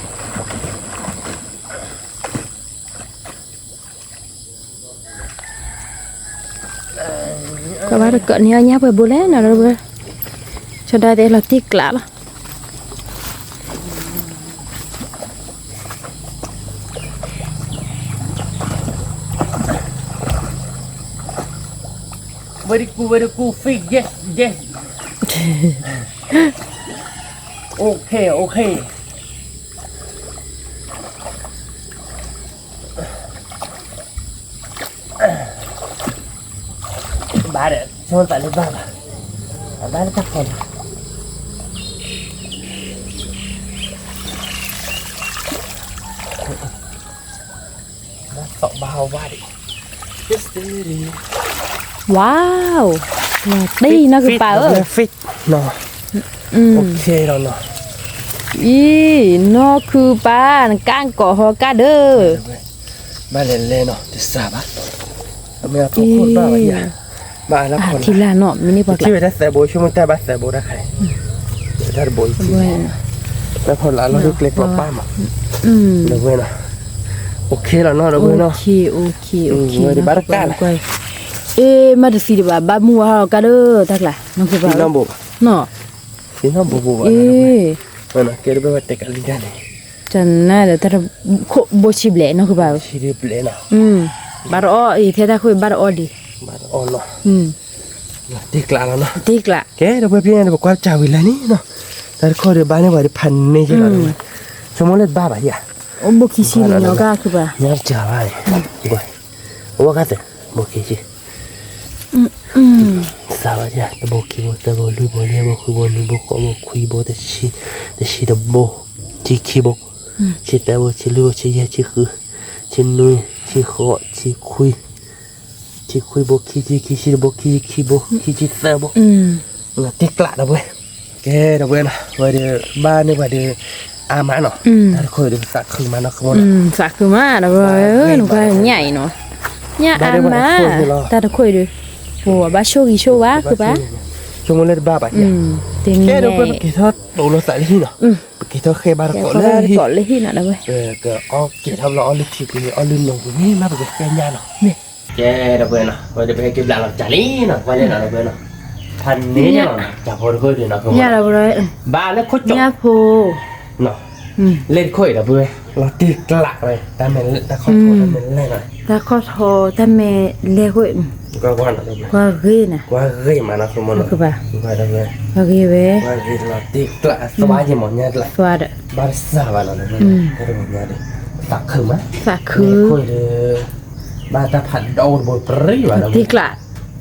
ก็ว่าเกิดเนี่ยเนี่ยไปบุเล่นนะเราไปชดได้แต่เราตีกล้าละ very good fit yes yes โอเคบ้าเด้อชวนแต่เล่นบ้าบ้าตะพอลต่อบ้าว่าดิ just do it ว้าวตีน่าคือปลาฟิตเนาะโอเคแล้วเนาะ อีน่าคือปลาก้างเกาะหอกาเด้อ บ้านเล่นเนาะจะสาบะไม่เอาทุกคนบ้าอย่างบ้าแล้วคน ทีละเนาะมินิปลา ที่ไปได้แต่โบช่วยมันแต่บ้าแต่โบได้ใครได้โบยแล้วพอละเราเล็กๆเราป้ามาเดี๋ยวเว้ยนะโอเคแล้วเนาะเดี๋ยวเว้ยเนาะโอเคเดี๋ยวบ้านก้ามาดูสิเดี๋ยวบ้านมัวหอกาเด้อทักละน้องคือบ้า น้องโบ เนาะ ที่น้องโบว่านะเกลือไปว่าเตะกันลิ้นได้จันน่ะเดี๋ยวถ้าโบชิบเล่น้องคือบ้าชิริเปล่นะบ้านอ้อเท่าคุยบ้านอ้อดีบ้านอ้อเนาะตีกลาแล้วเนาะตีกละแกเดี๋ยวไปพี่เนี่ยบอกว่าจ่าวิลานี่เนาะแต่คนเดี๋ยวบ้านเนี่ยว่าเดี๋ยวพันนี่ใช่ไหมสมมติเล่นบ้าแบบนี้โอ้โบคิชิเนาะก็คือบ้าเนี่ยจ่าบ้าบ่อยว่ากันแต่โบคิชิสาวจ้ะตะโบคิโบตะโบลุยโบเลียโบคุโบลุยโบโคโบคุยโบแต่ชีตะโบชีคิโบชีตะโบชีลุยโบชียาชีคือชีนุยชีโคชีคุยโบชีโบชีโบชีจิตะโบติกละนะเว้ยแกนะเว้ยนะว่าเดี๋ยวบ้านนี่ว่าเดี๋ยวอามาเนาะถ้าเคยเดี๋ยวสักคือมาเนาะคือสักคือมานะเว้ยหนูก็ใหญ่เนาะเนี่ยอามาแต่ถ้าคุยดูโอ้บ้าโชกิโชวะคือบ้าช่วงนี้บ้าแบบนี้แค่เราไปกินทอดโดนเราใส่ที่เนาะกินทอดเคบาร์ก่อนเลยที่น่ะนะเว้ยก็อ๋อกินทำเราอ๋อลิขิตเลยอ๋อลืมลงนี่มาแบบแกยาเนาะนี่แกเราไปเนาะว่าจะไปกินหลังจ่าลี่เนาะว่าเล่นเราไปเนาะพันนี้เนาะจ่าพอคุยดีเนาะเนี่ยเราเลยบ้าแล้วโคตรจบเนี่ยพอเนาะเล่นคุยเราไปเราตีกลักเลยแต่เมนแต่ข้อโทษแต่เมนเล่นหน่อยแต่ข้อโทษแต่เมนเล่นคุยก็ว่านะว่าเฮ้ยนะว่าเฮ้ยมานะสมมติคือป่ะว่าได้เลยว่าเฮ้ยเว้ยว่าเฮ้ยเราตีกลักสบายจังหมดเนี่ยละสวัสดิ์บาร์ซ่าบ้านเราเนี่ยก็ได้หมดเนี่ยดิสักคือมั้ยสักคือคุยเด้บ้านตาผัดโดนบนปรีบ้านเราตีกลัก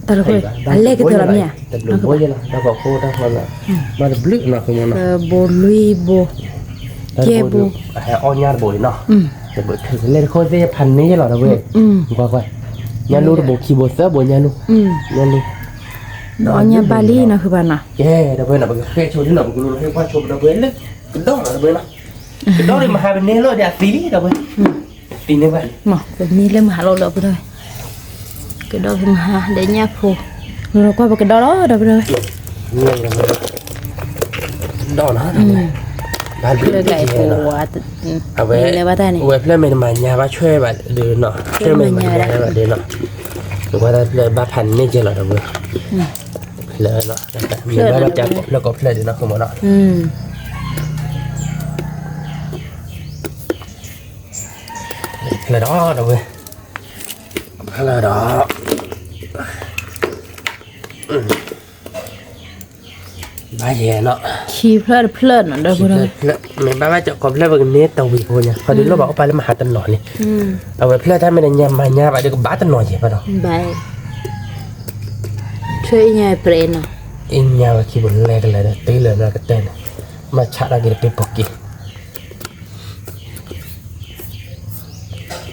แต่ละคนอันเล็กก็ตัวละเนี่ยแต่ดูโบยังนะเราบอกโคตรคนละบ้านบลินะคือมันนะโบลุยโบเจ็บโบให้อ้อนยาโบยเนาะแต่โบถึงเล่นโคตรจะพันนี้หรอนะเว้ยว่าไปยาลูระบบคีย์บอร์ดเซอร์บนยาลูยาลูนอนยาบาลีนะคือบ้านน่ะแย่ดับเบิลน่ะมันเคยโชว์ที่หนังกูรู้ให้ว่าโชว์ดับเบิลเลยกระโดดดับเบิลนะกระโดดเลยมาหาเป็นเนโรเดียตีนี่ดับเบิลตีนี่ไปหมอแบบนี้เลยมาหาเราไปเลยกระโดดมาหาเดี๋ยวเนี่ยพูเราก็ไปกระโดดแล้วดับเบิลเลยนี่ดับเบิลโดดนะบ้านเลยไก่ปูเอาไว้เว็บเล่นมันมาเนี่ยว่าช่วยแบบเดินเนาะช่วยมันมาเดินเนาะหรือว่าเลยบ้าพันนี่เจอหรอดับเบิลเลยเนาะมีบ้านจับแล้วก็เลยเดี๋ยวนะคุณหมอเนาะเลยดอกดับเบิลเลยดอกบ้าเย่เนาะขี้เพลินเนาะเด้อพุ่นไม่บ้าว่าจะกอบเล่แบบนี้ตะวีพุ่นเนี่ยพอดีเราบอกไปแล้วมาหาตันหน่อยนี่เอาไว้เพลินถ้าไม่ได้ยำมาเนี่ยไปเดี๋ยวก็บ้าตันหน่อยใช่ป่ะเนาะบ้าช่วยยายเปรนเนาะอินยาวขี้บุญแรกเลยนะตีเลยนะก็เต้นมาชัดอะไรเป็นปกติ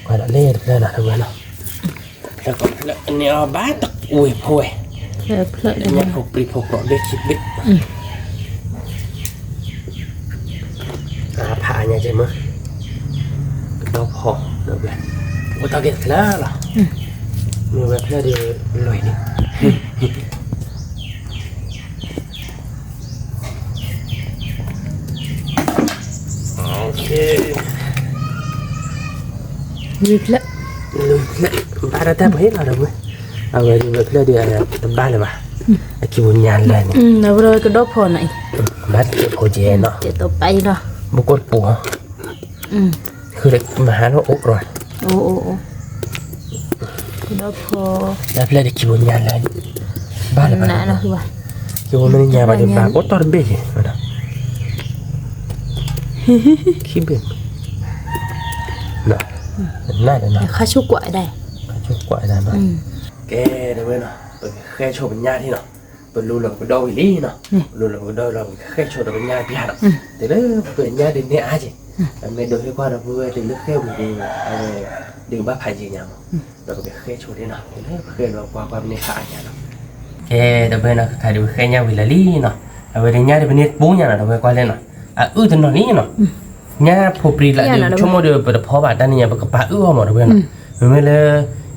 ก็ละเล่เลยนะทุกคนเนาะ แล้วก็อันนี้เอาบ้าตักอุ้ยพ่วย เพลอะ อันนี้ผมปรีผมกรอบด้วยชิบบิผ่าเนี่ยใช่ไหมเราพอเดี๋ยวแบบว่าตาเก็ตแล้วหรอมีแบบแล้วดีลอยดิโอเค วิบละ บ้านเราแต่ไม่เราเลยเอาไว้แบบแล้วดีอะไรทำบ้านเลยป่ะไอ้คิวญาณเลยนี่ แล้วเราก็ดอกพอไหน บ้านโคเจเนาะ เจะต่อไปเนาะ บุกกดปูคือเด็กมาหาเราอกร่อย โอ้ก็ดอกพอ แล้วแล้วได้คิวญาณเลยบ้านเลยป่ะ นะเนาะคือว่า คิวมันญาณมาเดี๋ยวบ้านก็ตอนเบ้นะคิดเป็นน่ะน่าจะน่ะ ข้าชุกกว่าได้ ชุกกว่าได้เนาะแกเดี๋ยวเนาะแค่โชว์เป็นญาติที่เนาะเป็นรูหลังเป็นดาวอีลี่เนาะรูหลังเป็นดาวเราแค่โชว์เป็นญาติพี่ฮะแต่แล้วเป็นญาติเนี่ยอาจีไม่โดยที่ว่าเราเพื่อจะเลือกแค่บุญดึงบ้าไผ่จีนเราก็แค่โชว์ได้เนาะแล้วแค่เราความในขาเนี่ยเนาะแกเดี๋ยวเนาะถ่ายดูแค่ญาติวิลลี่เนาะเอาไว้ในญาติเป็นเนี่ยปูเนี่ยเนาะเราไปกว่าเล่นเนาะแต่นอนนี่เนาะญาติพอปรีละเดี๋ยวชั่วโมงเดียวเปิดพอบาดด้านนี้ปกป้าหมดเลยเนาะไม่เลย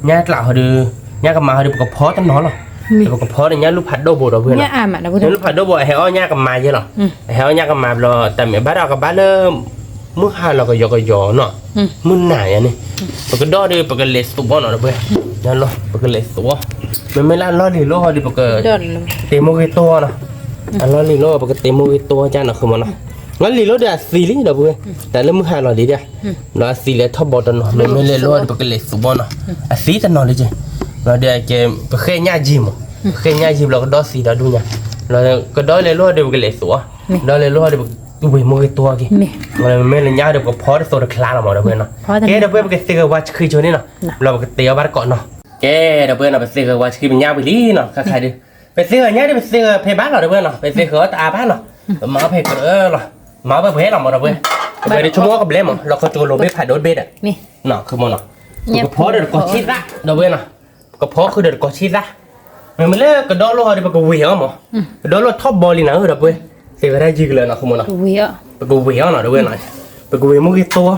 ญาติหล่าเขาดูญาติกับมาเขาดูปกป้อตั้งน้อยหรอปกป้อเนี่ยญาติลูกผัดโดโบเราเพื่อน เนี่ยอ่ะนะเพื่อน ลูกผัดโดโบไอ้เฮาญาติกับมาใช่หรอไอ้เฮาญาติกับมาเราแต่เมื่อบ้านเรากับบ้านเริ่มมื่อหาเราก็ยอเนาะมื่อไหนอันนี้ปกดอดีปกเลสตัวเนาะเพื่อนนั่นหรอปกเลสตัวมันไม่ล่าล้อลีโล่ดิปกเตโมกิตัวเนาะล้อลีโล่ปกเตโมกิตัวจ้าเนาะคือมันเนาะงั้นลีโล่เดี๋ยวซีรีส์เดี๋ยวเพื่อนแต่เริ่มมื่อหาเราดีเดี๋ยวเราซีรีส์ท็อปบอลเนาะไม่เล่นล้อดิปกเลสตัวเนาะซีแต่เนาะเลยจ้ะเราเดี๋ยวจะปกแค่ญาจิมแค่ญาจิมเราก็ดอซีเราดูเนี่ยเราก็ดอเลยล้อดิปกเลสตัวดอเลยล้อดิปกดูไปมือตัวกี่มันไม่เลยญาติก็พอได้ตัวคลาเราหมดเพื่อนเนาะแกเดี๋ยวเพื่อนไปซื้อวัชคือชนนี่เนาะเราไปเตี้ยบ้านเกาะเนาะแกเดี๋ยวเพื่อนเราไปซื้อวัชคือเป็นญาติไปลีเนาะใครดิไปซื้อญาติไปซื้อเพย์บ้านเราเพื่อนเนาะไปซื้อเขาตาบ้านเนาะมาเพย์เหรอมาไปเพย์เราหมดเพื่อนไปในชั่วโมงกับเล่มเราก็โจโลไปผ่านโดนเบ็ดอ่ะเนาะคือมันเนาะก็พอเดี๋ยวก็ชีดละเดี๋ยวเพื่อนเนาะก็พอคือเดี๋ยวก็ชีดละมันเลิกก็ดอลลาร์เดี๋ยวก็วิ่งมั้งดอลลาร์ท็อปบอลลีนะเดี๋ยวเพื่อนเสียได้จีกันเลยนะคือมันเนาะวิ่งไปกูเวียหน่อยด้วยหน่อยไปกูเวียมุกตัว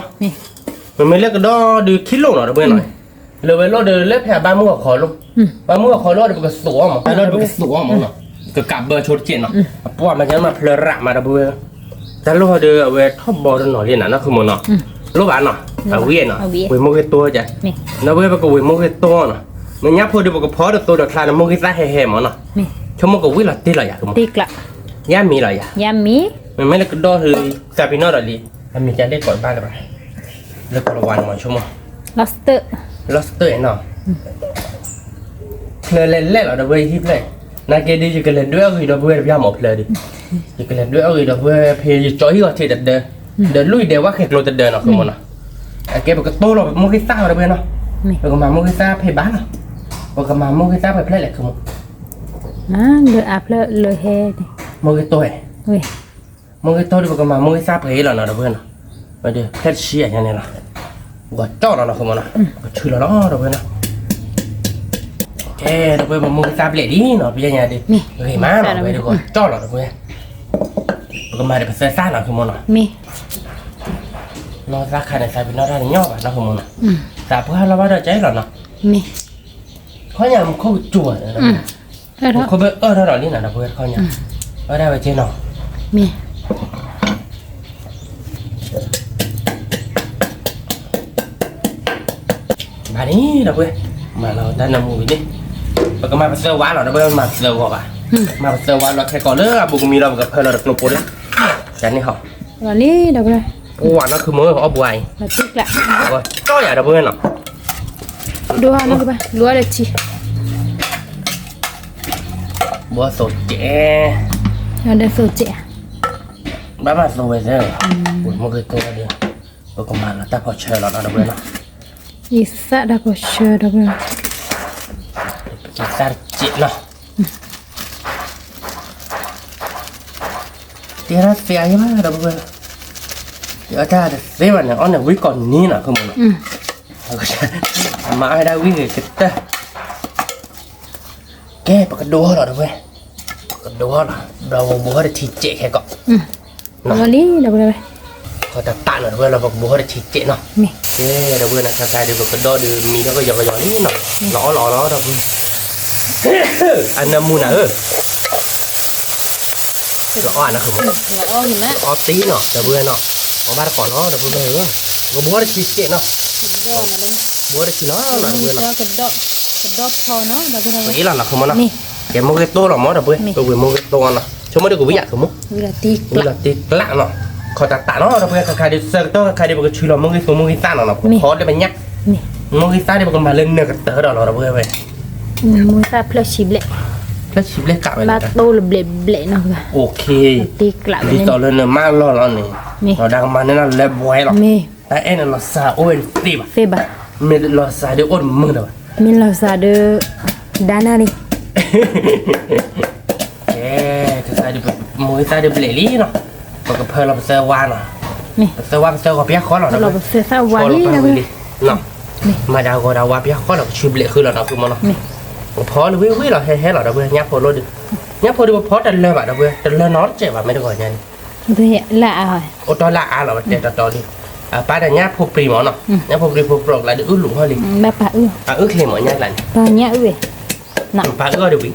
มันไม่เลือกก็ดอดูคิดลงหน่อยด้วยหน่อยเลยเวลาเดินเล็บแผลบ้านมุกขอลงบ้านมุกขอรอดไปก็สวมไปรอดไปก็สวมมั้งเนาะก็กลับเบอร์ชดเจียนเนาะเพราะว่ามันจะมาเพลระมาดับเบิลแต่ลูกเดินเวทท็อปบอลหน่อยเรียนนะคือมันเนาะลูกบ้านเนาะเอาเวียเนาะเวียมุกตัวจ้ะแล้วเวียไปกูเวียมุกตัวเนาะมันยับพอดีไปก็พอตัวเดือดคลานมุกที่ใส่แห่ๆมั้งเนาะชั่วโมงก็วิ่งละตีละอย่าง ตีกละ ย่ามีอะไรอ่ะ ยามีมันไม่เล็กก็ดอคือซาบิโน่ดอลีมันมีการได้ก่อนบ้านหรือเปล่าเลิกระวันมันชั่วโมง lobster ลอสเตอร์เนาะเพลเล่นเล่นหรอเดี๋ยวไปที่เพลนาเกดีจะกันเล่นด้วยอะไรเดี๋ยวไปย่าหมอเพลดิจะกันเล่นด้วยอะไรเดี๋ยวไปเพย์จะจ่อยก็ที่เดินลุยเดี๋ยวว่าแขกโรตเดินเนาะคือมันเนาะไอ้แกบอกก็โตเรามุกิซ่าเดี๋ยวไปเนาะแล้วก็มามุกิซ่าเพย์บ้านเนาะแล้วก็มามุกิซ่าไปเพลแหละคือมันเลยอาเพลเลยเฮดิมุกิตัวเว้ยมุกิตัวเดี๋ยวก็มามุกิซ่าเพย์แล้วเนาะเดี๋ยวไปเนาะไปเดี๋ยวเพลเชียอย่างนี้เนาะก็จ่อเราเนาะคือมันเนาะก็ชื่อเราเนาะเดี๋ยวไปเนาะแกเดี๋ยวไปมามุกิซ่าเพลดีเนาะพี่ยังไงดิเฮ้ยมาเนาะไปเดี๋ยวก็จ่อเราเดี๋ยวไปแล้วก็มาเดี๋ยวไปเสื้อซ่าเนาะคือมันเนาะนอนรักใครในสายเป็นนอนได้เนาะเนาะคือมันเนาะแต่เพื่อนเราว่าเราใจเราเนาะเขาอย่างมันเขาจั่วเลยเขาไปเท่านี้นะเพื่อนเขาเนี่ยว่าได้ไปเจ๊เนาะมานี่นะเพื่อนมาเราได้นำมือนี่แล้วก็มาเซอร์วานเราเพื่อนมาเซอร์วอกมาเซอร์วานเราแค่ก่อนเลยบุกมีเรากับเพื่อนเรากลุ่มปุ๊บเลยจันนี่เหรอวันนี้เดี๋ยวเลยหวานนั่นคือมือของอ้อบวยมาติ๊กละก็อย่าเพื่อนเนาะดูฮะนั่นก็ไปดูอะไรชีบัวสดเจ๊ada soceบ้ามาโซเวเซอร์บุญมันคือตัวเดียวแล้วก็มาแล้วแต่พอเชื่อเราได้เพื่อนเนาะisa dah kosher dah ber kita cik lah dia siapa yang ada ber dia ada siapa yang on the week on ni nak kamu nak mak ada week kita แกปากกระโดดเหรอเว้ยปากกระโดดเราบัวได้ทีเจ๊แค่ก็ วันนี้เดี๋ยวไปเลย เขาจะตัดเหรอเว้ยเราบอกบัวได้ทีเจ๊เนาะ นี่ แกเราเว้ยนะทางกายดูปากกระโดดดูมีแล้วก็ยองนี่เนาะล้อเราเว้ยอันน้ำมูน่ะเราอ่านนะคือมัน อ๋อเห็นไหม ออตีเนาะเราเว้ยเนาะของบ้านก่อนเนาะเราเว้ยเราบัวได้ทีเจ๊เนาะ ดอกอะไร บัวได้ทีเนาะเราเว้ยเนาะ กระดอกพอเนาะเดี๋ยวไปเลย ý là không nó Nè. cái mua cái tô là món được bơi tôi vừa mua cái tô nó chúng mới được của ví dụ của múc เวลาตีก như ลับ là tí lạ nó khỏi tạ tạ nó đâu bơi khai đi sơ tôi khai đi một cái chui là mua cái số mua cái ta nó Nè. khó để mình nhắc นี่ mua cái ta đi một cái mà lên nửa cái tớ đó nó bơi về มือซาเพลชิบเละ nó chìm lên cả บา vậy โตลเบลเบลเนาะ ok ตีกลับ đi tàu lên là mang lo nó này Nè. nó đang mang nên là lép bói lắm มี tại em là nó xả ôi tìm เฟบะ mình là xả đi ôn mưa rồi มินลาซาเดดานานี่ cái xả đi mua cái xả đi bể lý nó còn cái phơi là sơ qua nó นี่ sơ qua sơ có biết khó là เราเสียสาวา khó นี่ là นะ phải เว้ย đi nó mà đào gọi đào qua biết khó là chụp lệ khơi là nó cứ mà nó นี่ khó là quý là hết là đâu bây nháp phô luôn đi nháp phô đi một phó trần lơ bạn đâu bây trần lơ nó chạy vào mấy đứa gọi nhanh เฮ้ยละอ่ะ ô to lạ à là chạy to đi à ba là nháp phô prì mỏ nó nháp phô prì phô prog là được ướt lủng hơi đi แบบปะอื้อ à ướt thêm mọi nhát lạnh ปะเนี้ยเว้ยน่ะ ba ướt được bị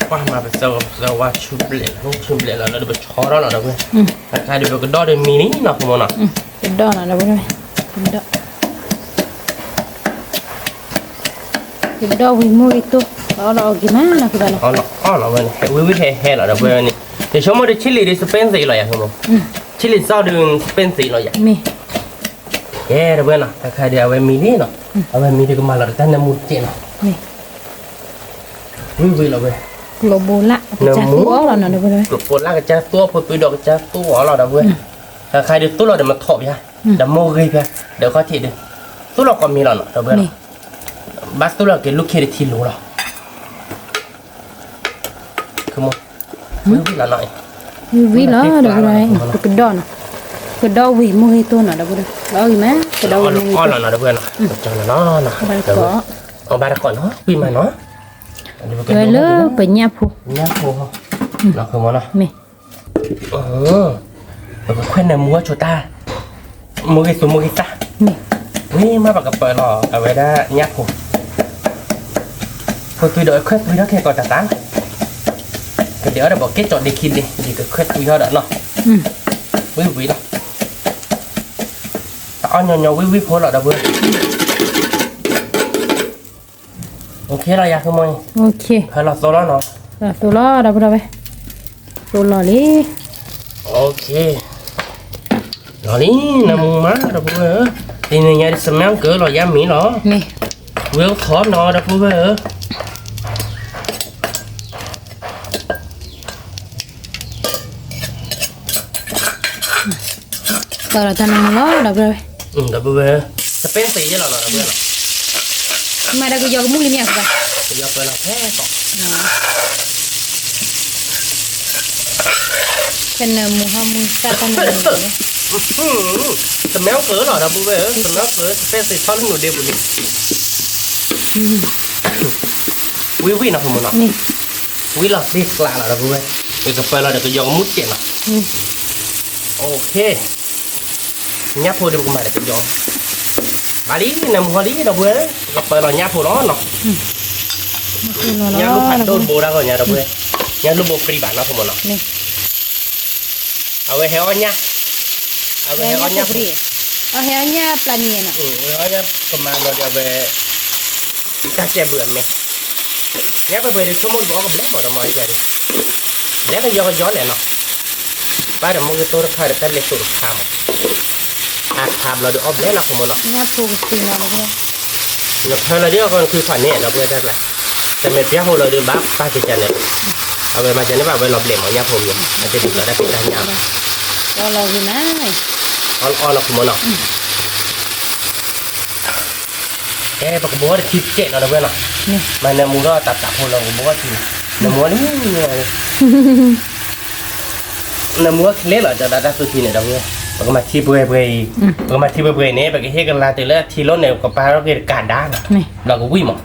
qua mà phải sờ qua chụp lệ không chụp lệ là nó được chó đó là đâu bây khai được cái đo được mini nó không mà nó เป็นดอกน่ะเดี๋ยวไปเลยเป็นดอกเป็นดอกวิมูอีตุเรากี่มานะคือแบบ nó bên quý he là đâu bây này thì số mà được chili đi spend gì rồi không chili sao đường spend gì rồi มี yeah đâu bên nào khai được về mini nó ở về mini cái mà là tan năm một chuyện nó นี่ quý là về โลโบละจะหัวเราเนาะเดี๋ยวไปเลย lục bột lá cái cha tua phơi phơi đọt cái cha tua là đâu bên khai được tua là để mà thọ vậy để mua gây về để có thể được tua là còn mi là đâu bên นี่ bác tua là cái lúc kia thì thi lúa rồi không quý là nói วิแล้วเดี๋ยวไปเลยเป็นดอกน่ะเป็นดอกวิมูอีตุน่ะเดี๋ยวไปเลยเรากี่มาเป็นดอกวิมูอีตุ on là đâu bên nào cho nó ไปก่อ ông ba đã còn nó quy mà nó เลยเลิกไปเนี้ยผู้ nhá phô không nó không có nó มี rồi có khuyên là mua cho ta mua cái số mua cái ta มี นี่มาปากกระเปิดหรอเอาไว้ได้ยักษ์ผมพอตุยđợi khuyết tuy đó kia còn trả tán cái đỡ là bỏ kết chọn đi kia đi thì cái khuyết tuy đó đỡ nó อืม quý đó tao nhỏ quý phố là đâu vừa ok là ya không ơi โอเค hay là số đó nó ตัวรอเดี๋ยวไปเลยตัวรอเลย ok rồi đi nằm má đâu vừa thì người nhà đi xem mấy cửa rồi giá mỹ nó นี่ vừa khó nó đâu vừa ต่อเราจะนั่งรอเดี๋ยวไปเลย đâu vừa sẽ bên gì chứ là đâu vừa มาได้ก็ยกมุ้งลิ้นเนี่ยไป giờ phải là thế cọ เป็นมูฮัมมุสตาตันเลย tầm méo cỡ rồi đâu vừa tầm méo cỡ bên gì sao nó đều bự quý vị nào không muốn nào นี่ quý là đi lạ là đâu vừa cái cà phê là được cái giò mút chuyện nào อืม ok nháp thôi được mà để cái giò bà lý nằm hoa lý đâu vừa cà phê là nháp thôi đó nó คือรอ nhà lúc phải แล้ว đôn bồ ra rồi nhà đâu vừa nhà lúc bồ free bản nó không muốn nào นี่ เอาไว้ให้อ้อนnha เอาไว้ แล้ว ให้อ้ เนี่ อย น พ nha อดีเอาให้อันเนี้ยปลาเนียน่ะ เอาไว้ประมาณเราจะไปจัดแจเบื่อไหมเนี่ยไปเบื่อเดี๋ยวชั่วโมงบอกกับเล็กหมดเรามาแค่นี้แล้วก็ย้อนแหละเนาะไปเดี๋ยวมึงจะตัวราคาเดี๋ยวกันเล็กตัวขามขามเราเดี๋ยวอ้อมเล็กเราของมันเนาะ เนี่ยผูกตีนเราเลย เดี๋ยวเธอเราเดี๋ยวก็คือฝันเนี่ยเราเบื่อได้ไหมแต่เม็ดเปี้ยของเราเดี๋ยวบ้าป้าจะจันเนี่ยเอาไปมาจันเนี่ยแบบไปหลบเหลี่ยมของยาผมอยู่มันจะดูเราได้เป็นการยาว เราอยู่นะ อ้อนเราของมันเนาะแกปากบัวทิพย์เจ๊เราเบื่อเนาะ นี่ mà nè mua đó tập tập hồi là mua thì nè mua nè mua lấy lại cho đã tôi thì này đâu nghe ก็มาที่เบื่อก็มาที่เบื่อเนี่ยไปก็เฮ็ดกันลาแต่ละที่รถเนี่ยก็ปลาเราเกิดการด่างเราก็วิ่งมั้ง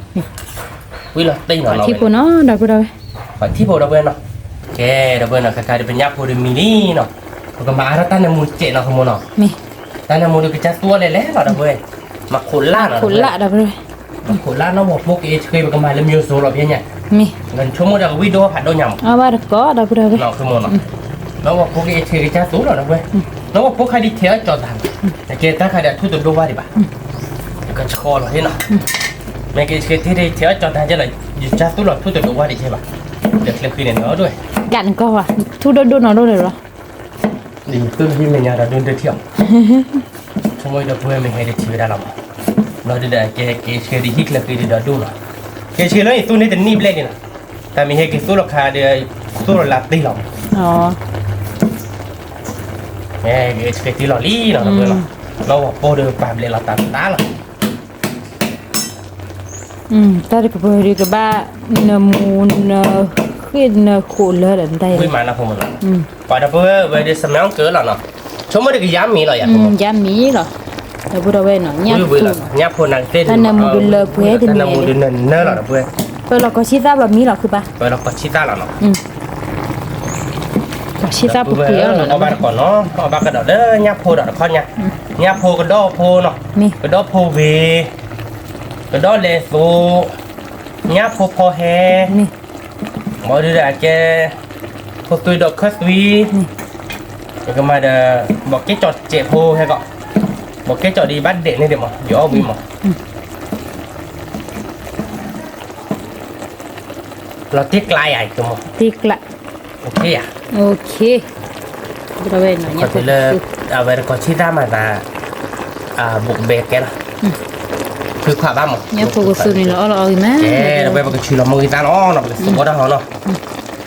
วิ่งเราตีหน่อยเรา ที่ปูเนาะดอกปูดอย ไปที่โบดเบนเนาะแกดเบนเนาะคล้ายๆเป็นยักษ์โพดมินี่เนาะก็มาแล้วตั้งในมูเจเนาะขโมยเนาะ นี่ ตั้งในมูดูกิจตัวเลยแหละเนาะดเบนมาขุนล่าเนาะ ขุนละดอกปูดอย มาขุนล่าเนาะบอกพวกเอชเคยมันก็มาแล้วมิวโซเราเพี้ยนเนี่ย นี่ เงินชั่วโมงเดียวก็วิ่งโดผัดโดนยำ เอาว่าดอกก็ดอกปูดอย เนาะขโมยเนาะแล้วบอกพวกเอชเคยกิจตัวเนาะดเบนแล้วบอกพวกใครดีเที่ยวจอดทางแต่เกต้าใครเดี๋ยวทุบตัวดูว่าดิบ่ะก็ชอเราเห็นเนาะแม่เกชเคยที่เที่ยวจอดทางจะเลยอยู่จ้าตัวเราทุบตัวดูว่าดิใช่ป่ะเดี๋ยวเคลียร์คืนเนี่ยเนาะด้วย กันก็ว่าทุโดนโดนเอาโดนเลยเหรอ ดีขึ้นที่เมียเราเดินเที่ยวชั่วโมงเดียวเพื่อนไม่ให้ได้ชีวิตเราเราจะได้เกเชื่อดีฮิตเลยคือเดี๋ยวดูเนาะเกเชื่อเลยตู้นี้จะนีบเล่นนะแต่มีให้เกสู้ราคาเดียวสู้ราคาตีหรอก อ๋อ แม่เกเชื่อตีหล่อลี่เนาะเพื่อนเราโปรเดิมปามเลยเราตามตาหรอ tadi kebari ke ba nemu khuyên khổ lơ đến đây คุยมานะผมนะปล่อยเพื่อไปได้สมัยเกิดแล้วเนาะชั่วโมงเดียวก็ย้ำมีหรออย่างผม giá mí rồiแต่บุเราเว้นเนาะเนี่ย คุยเลยเนี่ยพนังเต้น ท่านนำมูลเลอเพื่อจะ ท่าน มี นำมูลเนินเนอร์หรอเพื่อน เพื่อเราก็ชิดแบบนี้หรอคือปะ เพื่อนเราก็ชิต้าแล้วเนาะ ก็ชิดปุ๊บเดียวเนาะ เอาบ้านก่อนเนาะเอาบ้านกระโดดเด้อยับโพดอกข้อนยับโพกระโดดโพเนาะ นี่ กระโดดโพเวกระโดดเลโซยับโพพอแฮ นี่ หมอดูแลแกโพตุยดอกคัสวีแล้วก็มาเดบอกแกจอดเจ็บโพให้ก็บอกแกจอดดีบ้านเด็กนี่เดี๋ยวมั้งเดี๋ยวเอาไปมั้งเราติ๊กลายใหญ่ตัวมั้ง ติ๊กละ โอเคอ่ะ โอเคบุเราเว้นเนาะ ก็ เนี่ย จะเลิกเอาไว้ก็ชิต้ามาตาบุกเบกแกนะคือความบ้ามั้ง เนี่ยพวกสุนี่เราเอาอีกมั้ย เราไปบอกชื่อเรามือกีตาร์เนาะเราไปสมมติเราเนาะ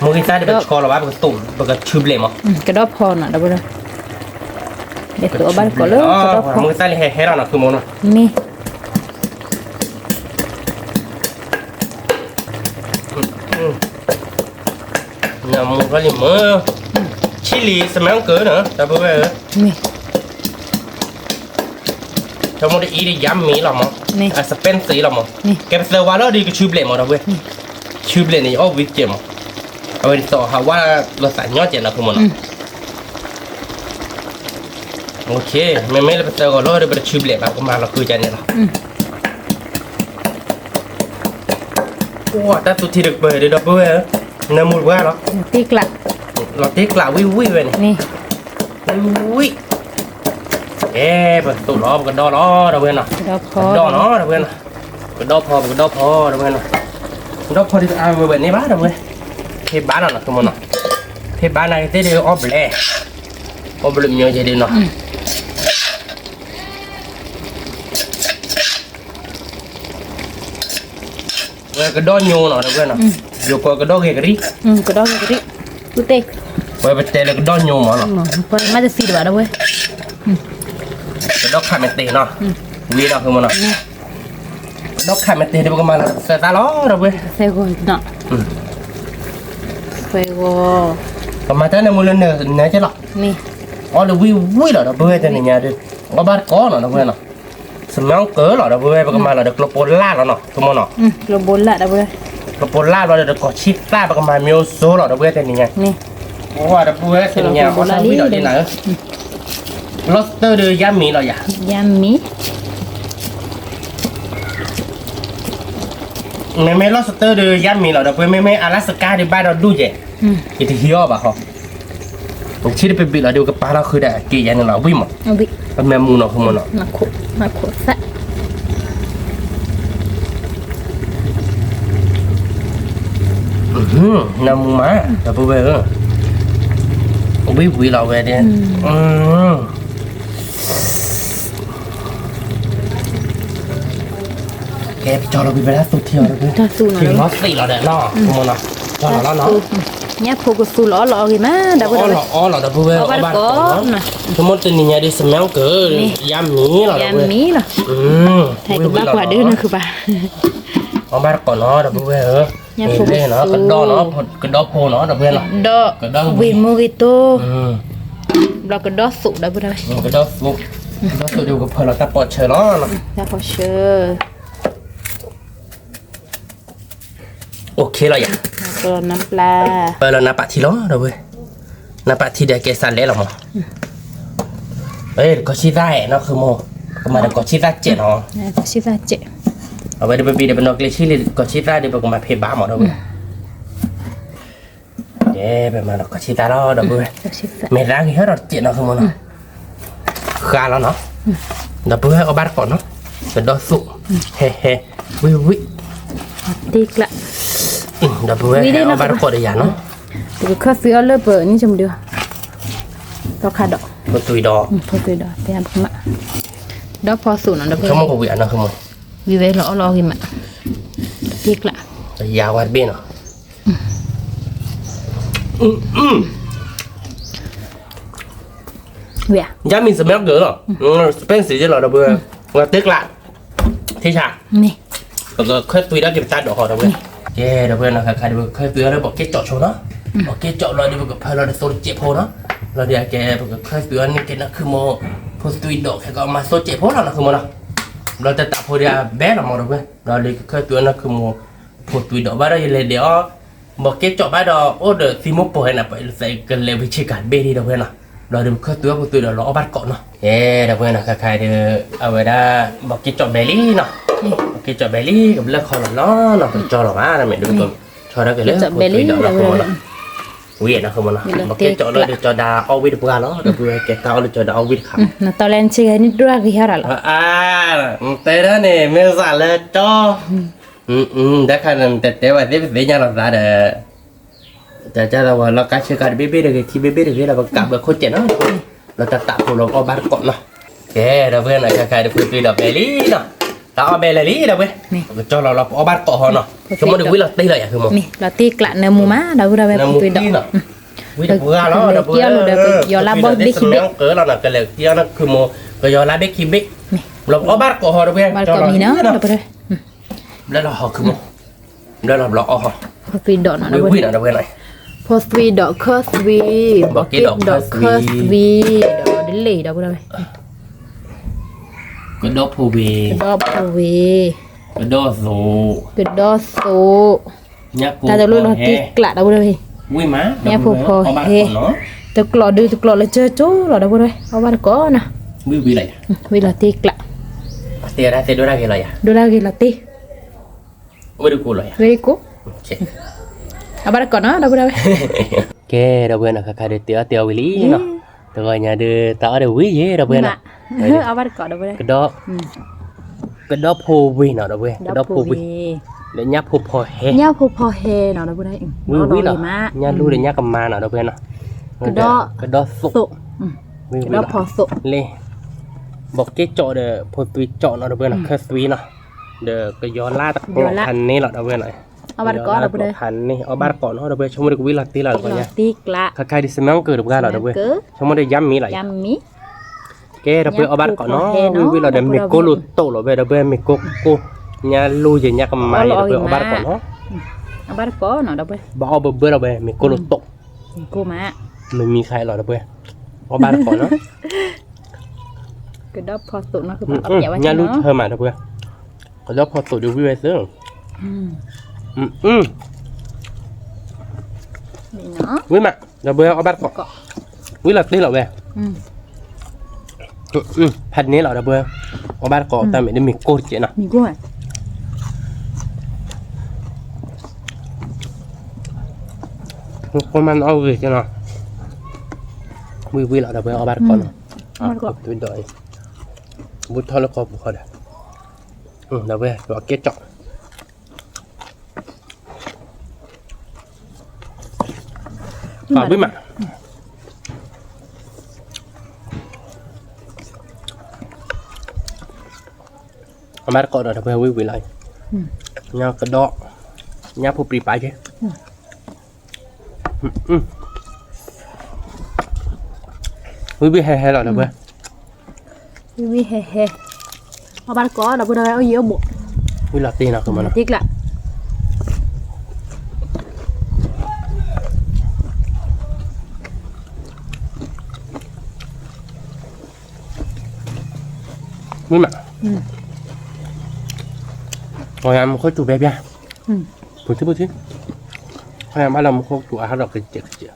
มือกีตาร์เดี๋ยวไปชอเราว่าไปตุ่มไปชื่อเบลมั้ง กระดอบพอเนาะดับบุเราเด็กตัวบ้านก็เลยกระดอบพอ มือกีตาร์ให้เราเนาะคือมั้งเนาะ นี่ เนี่ยมือก็ลิมือชิลีสมัยเกิดเนาะแต่เพื่อ นี่ ถ้ามันได้อีได้ย้ำมีหรอมั้ง นี่ สเปนสีหรอมั้ง นี่ แกไปเซอร์ว่าเราดีก็ชื่อเบลมั้งเราเว้ยชื่อเบลนี่เอาวิกเจมั้งเอาไปต่อหาว่าเราใส่ยอดเจ็ดนะคือมั้งเนาะโอเคไม่เราไปเซอร์ก็เราได้ไปชื่อเบลแบบก็มาเราคือใจเนี่ยหรอว้าแต่ตัวที่ดึกเบย์ได้ดับเบิ้ลน้ำมูดว่าหรอ ติ๊กละ เราติ๊กกล่าววิววิวเลย นี่ วิประตูล้อกันดอล้อเราเว้นเนาะ กระดอบพอ ดอเนาะเราเว้นเนาะกันดอพอกันดอพอเราเว้นเนาะดอพอที่เอาเว้นนี่บ้านเราเว้นเทบ้านเราเนาะทุกคนเนาะเทบ้านเราเทเดียวออฟเล่ออฟเล่มีเยอะดีเนาะเว้นกันดอโยเนาะเราเว้นเนาะโยก็กันดอเกกรี กระดอบกระดิกูเตะ เว้นไปเตะแล้วกันดอโยมาเนาะ พอมาจะสีดว่าเว้ย กันดอขาเมเตเนาะวีเนาะทุกคนเนาะดอกขาเมเตเดี๋ยวก็มาเสตาล้อเราเว้น Fego no. Fego ก็มาแต่ในมูลเนื้อเนื้อใช่หรอ ni. อ๋อเดี๋ยววิ่งเหรอเราเบื่อจะเนี่ยเดี๋ยวว่าบ้านก้อนเหรอเราเบื่อเนาะสมัยเก๋เหรอเราเบื่อไปก็มาเราเดี๋ยวกลบโปล่าเหรอเนาะทุกคนเนาะ Lo bola dah boleh. กลบโปล่าเราเดี๋ยวก็ชิดต้าไปก็มามิโอโซเหรอเราเบื่อจะเนี่ย Ni. เพราะว่าเราเบื่อจะเนี่ยเขาชอบวิ่งเหรอที่ไหนลอสเตอร์เดือยามีเหรออย่า Yummy. ไม่ลอสเตอร์เดือยามีเหรอเราเบื่อไม่阿拉斯加เดี๋ยวบ้านเราดูเย่อีที่เหี้ยบ่ะเขาผมคิดไปบิดเราเดี๋ยวกับป้าเราคือได้กี่ยันเราวิ่งมั้ง Obi. แม่มูเนาะทุกคนเนาะ Nak sa. น้ำมูมาแต่พวกเว้ยวิเราเว้ยเนี่ยแกไปจอเราไปไปแล้วสุดเที่ยวแล้วพี่ Dah tu ถึง nak. รถสี่เราเด้อเนาะทุกคนเนาะจอเราเนาะ Nya fogo sul lo gimana dah อ๋อ boleh. เหรออ๋อเหรอแต่พวกเว้ย Bawa บ้าน kau ก่อน nah. สมมติตัวนี้ดิสมัยเกิดยามนี้เหรอเว้ย Yummy lah. ไทยกับบ้ากว่าเด้อนะคือป่ะ เอาบ้านก่อนเนาะแต่พวกเว้ยนี่เล่เนาะกระดอเนาะกระดอโพเนาะแต่เว้ยเนาะ Dok. Kedok. Win mu gitu. เราก็ดอสุได้บ่ได้ ก็ดอสุดอสุดูกับเพลเราตาปอดเชอเนาะ ถ้าพอเชื่อ โอเคแล้วอย่า แล้วก็น้ำปลา เปิดแล้วนับปะทีล้อเราเว้ยนับปะทีเดียวแกสั่นแล้วหรอหมอเอ้ยก็ชิได้เนาะคือโมก็มาก็ชิได้เจ็ดเนาะ ก็สิว่าเจ เอาไว้เดี๋ยวไปบีเดี๋ยวไปนอกเลยชิลิก็ชิได้เดี๋ยวไปมาเพย์บ้าหมดเราเว้ยเย้ไปมาก็ชิได้แล้วเราเว้ย ก็สิว่า ไม่ร่างที่เราเจ็ดเนาะคือโมเนาะขาแล้วเนาะเดี๋ยวไปเอาบ้านก่อนเนาะเป็นดอสุเฮ้เฮ้วิวิ ติกละ เดี๋ยวไปเอาบ้านก่อนเดี๋ยวเนาะ Thì có phía lớp bờ như chồng được. Tao khá đỏ. คนตุยดอก Thôi tôi đỏ thì ăn không ạ. Đó phò sủn nó được. เขามองกูเวียนเนาะคือโม Vì vậy lo gì mà. Tiếc lạ. ยาววัดเบี้ยเนาะVậy à? giá mình sẽ méo gỡ rồi Spencer chứ là đâu bữa và tiếc lại thế chả Nè. rồi khơi tùy đã kiểm tra độ họ đâu bữa yeah đâu bữa là khai được khơi tùy đã bỏ cái chọ số đó bỏ cái chọ rồi đi vào phải là số chẹp hồ đó rồi đi cái khơi tùy anh cái nó cứ mò phô tùy độ cái có mà số chẹp hồ là cứ mò nào rồi ta tập hồ đi bé là mò đâu bữa rồi đi khơi tùy nó cứ mò phô tùy độ bắt đầu là để bỏ cái chọ bắt đầu order thì mua hay là phải phải cần lấy với chỉ cả bê đi đâu bữa nào rồi được khơi tùy là lõ bắt cọ nó yeah đâu bữa nào khai được ở đây đã bỏ cái chọ bé lý nó cái chợ bé lýกับเรื่องของnóเป็นจอหรอวะนะแม่ดูก่อนชอได้กันเลยตัวนี้เราเวียนนะคือมันบอกแกจอเลยเดี๋ยวจอดาเอาวิดบุกาแล้วเดี๋ยวเพื่อแกตาเลยจอดาเอาวิดขับ Nó tao lên chơiนี่ด้วยกี่ฮะล่ะ เตะแล้วเนี่ยไม่สั่นเลยจอได้ขนาดแต่ว่าที่เป็นยังเราได้แต่จะเราเราการเชื่อการเบ๊ะเดี๋ยวคิดเบ๊ะเดี๋ยวเรากลับแบบคนเจ็บเนาะเราจะตัดพวกเราเอาบ้านก่อนเนาะแกเราเพื่อนอะไรใครๆเดี๋ยวคุยเราเบลี่เนาะtao bè là lý đâu bê cho là ở bát cọ họ nó chúng nó được quý là tây lại àคือมั้ง Nè, là tiếc lạ nè mù má đâu ra về tùy đỏ. quý được vừa nó được vừa giờ là bôi bê khi bê. cỡ là cái lệ kia nóคือโมก็ยอลาเบคิเบเราở bát cọ họ đâu bê Bà có mì nó đâu ra. đó là họคือโมđó là họ họ Tùy đỏ nó đâu quý là đâu bê này Phô tùy đỏ khơ tùy. Bỏ cái đỏ khơ tùy. Đỏ đến lì đâu ra. cái đó phù bì Đỏ phô bì. cái đó số Cái đỏ số. nhá phù Ta đâu luôn là tiếc lạ đâu ra. quý má Nhá phô phô he. Thực lọ đưa thực lọ là chơi chú lọ đâu ra. Ở ba có nè. quý lại Vì là tiếc lạ. tiền ra tiền đô ra cái này à Đô ra ghi là tiếc. quý được cô lại à Very cool. Ở ba có nó đâu ra. ok đâu bữa nào khai được tiêu lý nó từ rồi nhà đưa tao đều quý gì đâu bữa nào Ở ba có đâu ra. cái đó phô vi nào đâu bữa cái đó phô vi để nháp phô phò he Nhau phô phò he nào đâu ra. quý là nhà lưu để nháp cầm ma nào đâu bữa nào cái đó sụp Cái đó phò sụp lên bọc cái chọ để phô tùy chọ nào đâu bữa nào khơi tùy nào để cái gió la tắc thành này là đâu bữa này ở ba có đâu ra. thành này ở ba có nó đâu bữa chúng mình quý là tí là rồi nha tiếc lạ. khai đi xem cứ được ra là đâu bữa chúng mình dám mí lại Yummy. cái đặc biệt ở bạn có nó vì là để mình cô lụt tổ rồi về đặc biệt mình cô nhà lui về nhà cầm máy đặc biệt ở bạn có nó ở ba có nó đâu bao bữa bữa đặc biệt mình cô lụt tổ cô má mình khai là đặc biệt ở bạn có nó cái đó phò tụ nó cứ bảo dạo nhà lui hơi mà đặc biệt cái đó phò tụ được vui sướng vui mà đặc biệt ở bạn có vui là tí là vềพันนี้เหรอเด้อเพื่อนเอาบ้านก่อแต่ไม่ได้มีโกดเจ๊นะ มีกุ้งอ่ะ คนมันเอาเลยเจ๊นะวิเหรอเด้อเพื่อนเอาบ้านก่อนตัวดอยบุตรทอดแล้วก็บุกเขาเด้อเด้อเพื่อนเอาเกล็ดเจาะต่อวิมาở mắt con là phải quý vị lại nhau cái đó nhau phục bị bãi chứ quý vị hay là được không quý vị hay ở ba có đâu ở dưới bộ quý là tiền nào không mà tiếc lạ vui mà rồi em có chủ bé bia bút chứ em bắt làm có chủ ăn được cái chuyện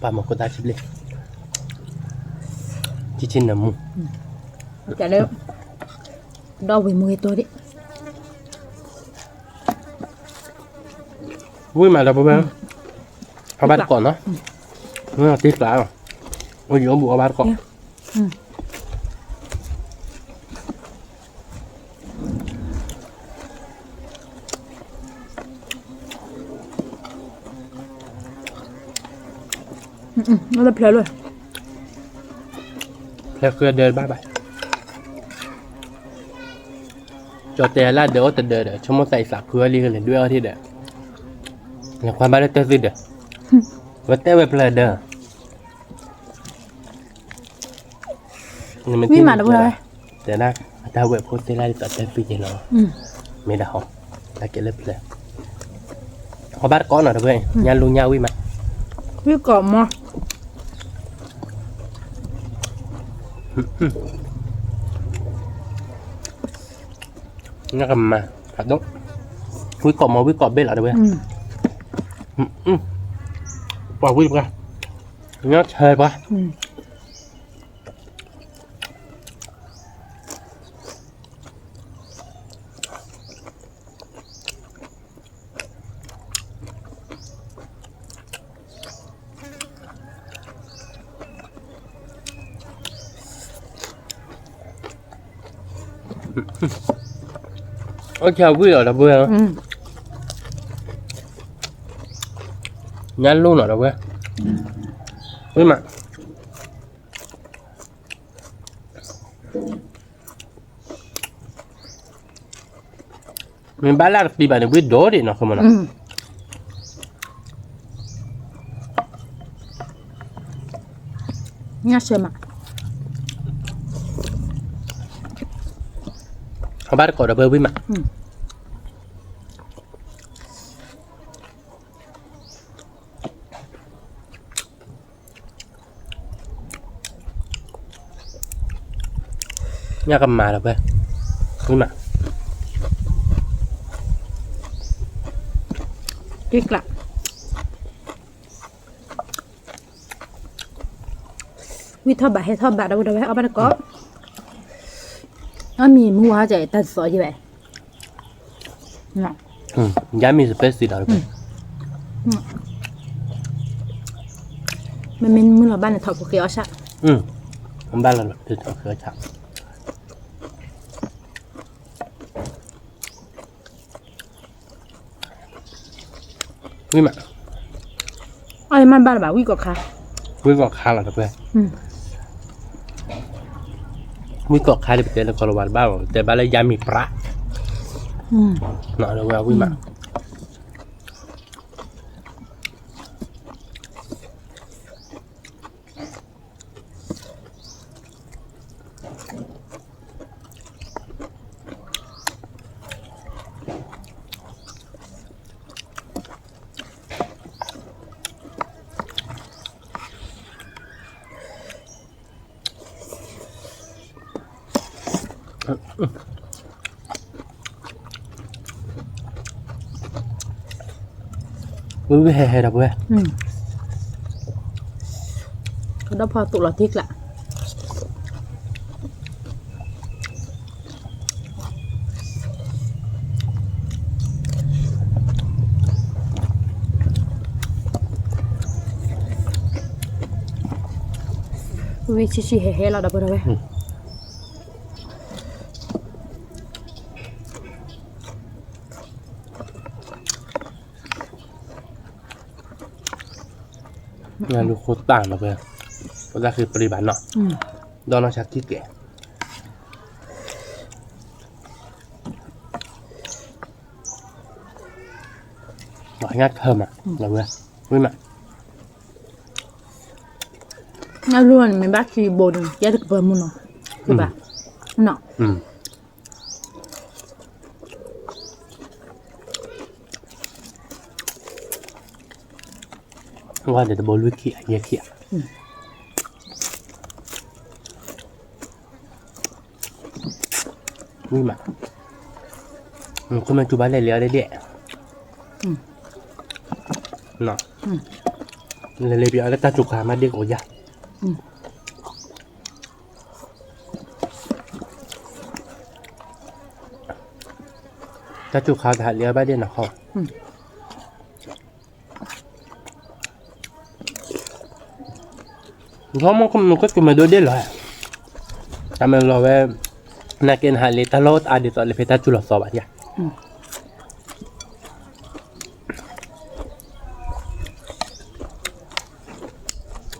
bà một cô ta chip lên chỉ trên là mu chả đâu đau vì mùi tôi đấy vui mà là bố bé họ bắt còn đó nó là tiếc lá rồi ôi dồi bùa bắt còn nó là plei rồi theo cứ đời ba bài cho tiền là đỡ từ đời để chúng nó xây sạp cửa đi lên đưa thì để là quan ba tới gì để và tới về plei đời vì mà đâu rồi để na ta về phố tây lại tới phi gì nó mấy đã học ta kể lên plei họ bắt con nào đó vậy nhà luôn nhau vì mà vì cọm mà nó cầm mà thật đúng quý cọp bên là được không bỏ quý ra nó hơi quá ôi chào quý ở đâu vừa nhăn luôn ở đâu vừa quý mà mình bán là đi bán được biết đố đi nó không mà nó nhá xem mà họ bắt cỏ đâu vừa quý mà nhà cầm mà đâu vừa quý mà tiếc lắm vì thọ bả hay thọ bả đâu đâu ở bên có nó mì mua hả chạy tan sỏi như vậy giá mình space gì đó mình là ban là thọ của kia sao không ba là từ thọ khởi chậm quý mà ai man ba là bảo quý có khá quý còn khá là được vậy quý còn khá thì bây giờ là còn là baoแต่บ้านเลยยามีปลาเนาะแล้วว่าquý mà quý hè đâu vậy đó pho tụ là tiếc lạ vì chi hè là đâu vậyงานดูโคตรต่างเลยก็จะคือปริบัติเนาะดอนชักที่เก๋หน่อยงัดเพิ่มอ่ะเราเว้ยวิ่งมา nó luôn mình bác khi bồn giá được vừa mua nó các bạn nọ ว่าเดี๋ยวจะบอลวิกี้เยอะเขี้ยนี่มาคุณมาจูบ้านเลยเลี้ยวได้เด็ดเนาะเลยเบี้ยแล้วตาจุกขามาเด็กโอ้ยตาจุกขาถ่ายเลี้ยวบ้านเด็กหนักเขาเพราะมันก็จะมาดูได้เลยทำไมเราแบบนักเรียนหาเลยตลอดอาดิตเลยเพชรจุลสอบอ่ะ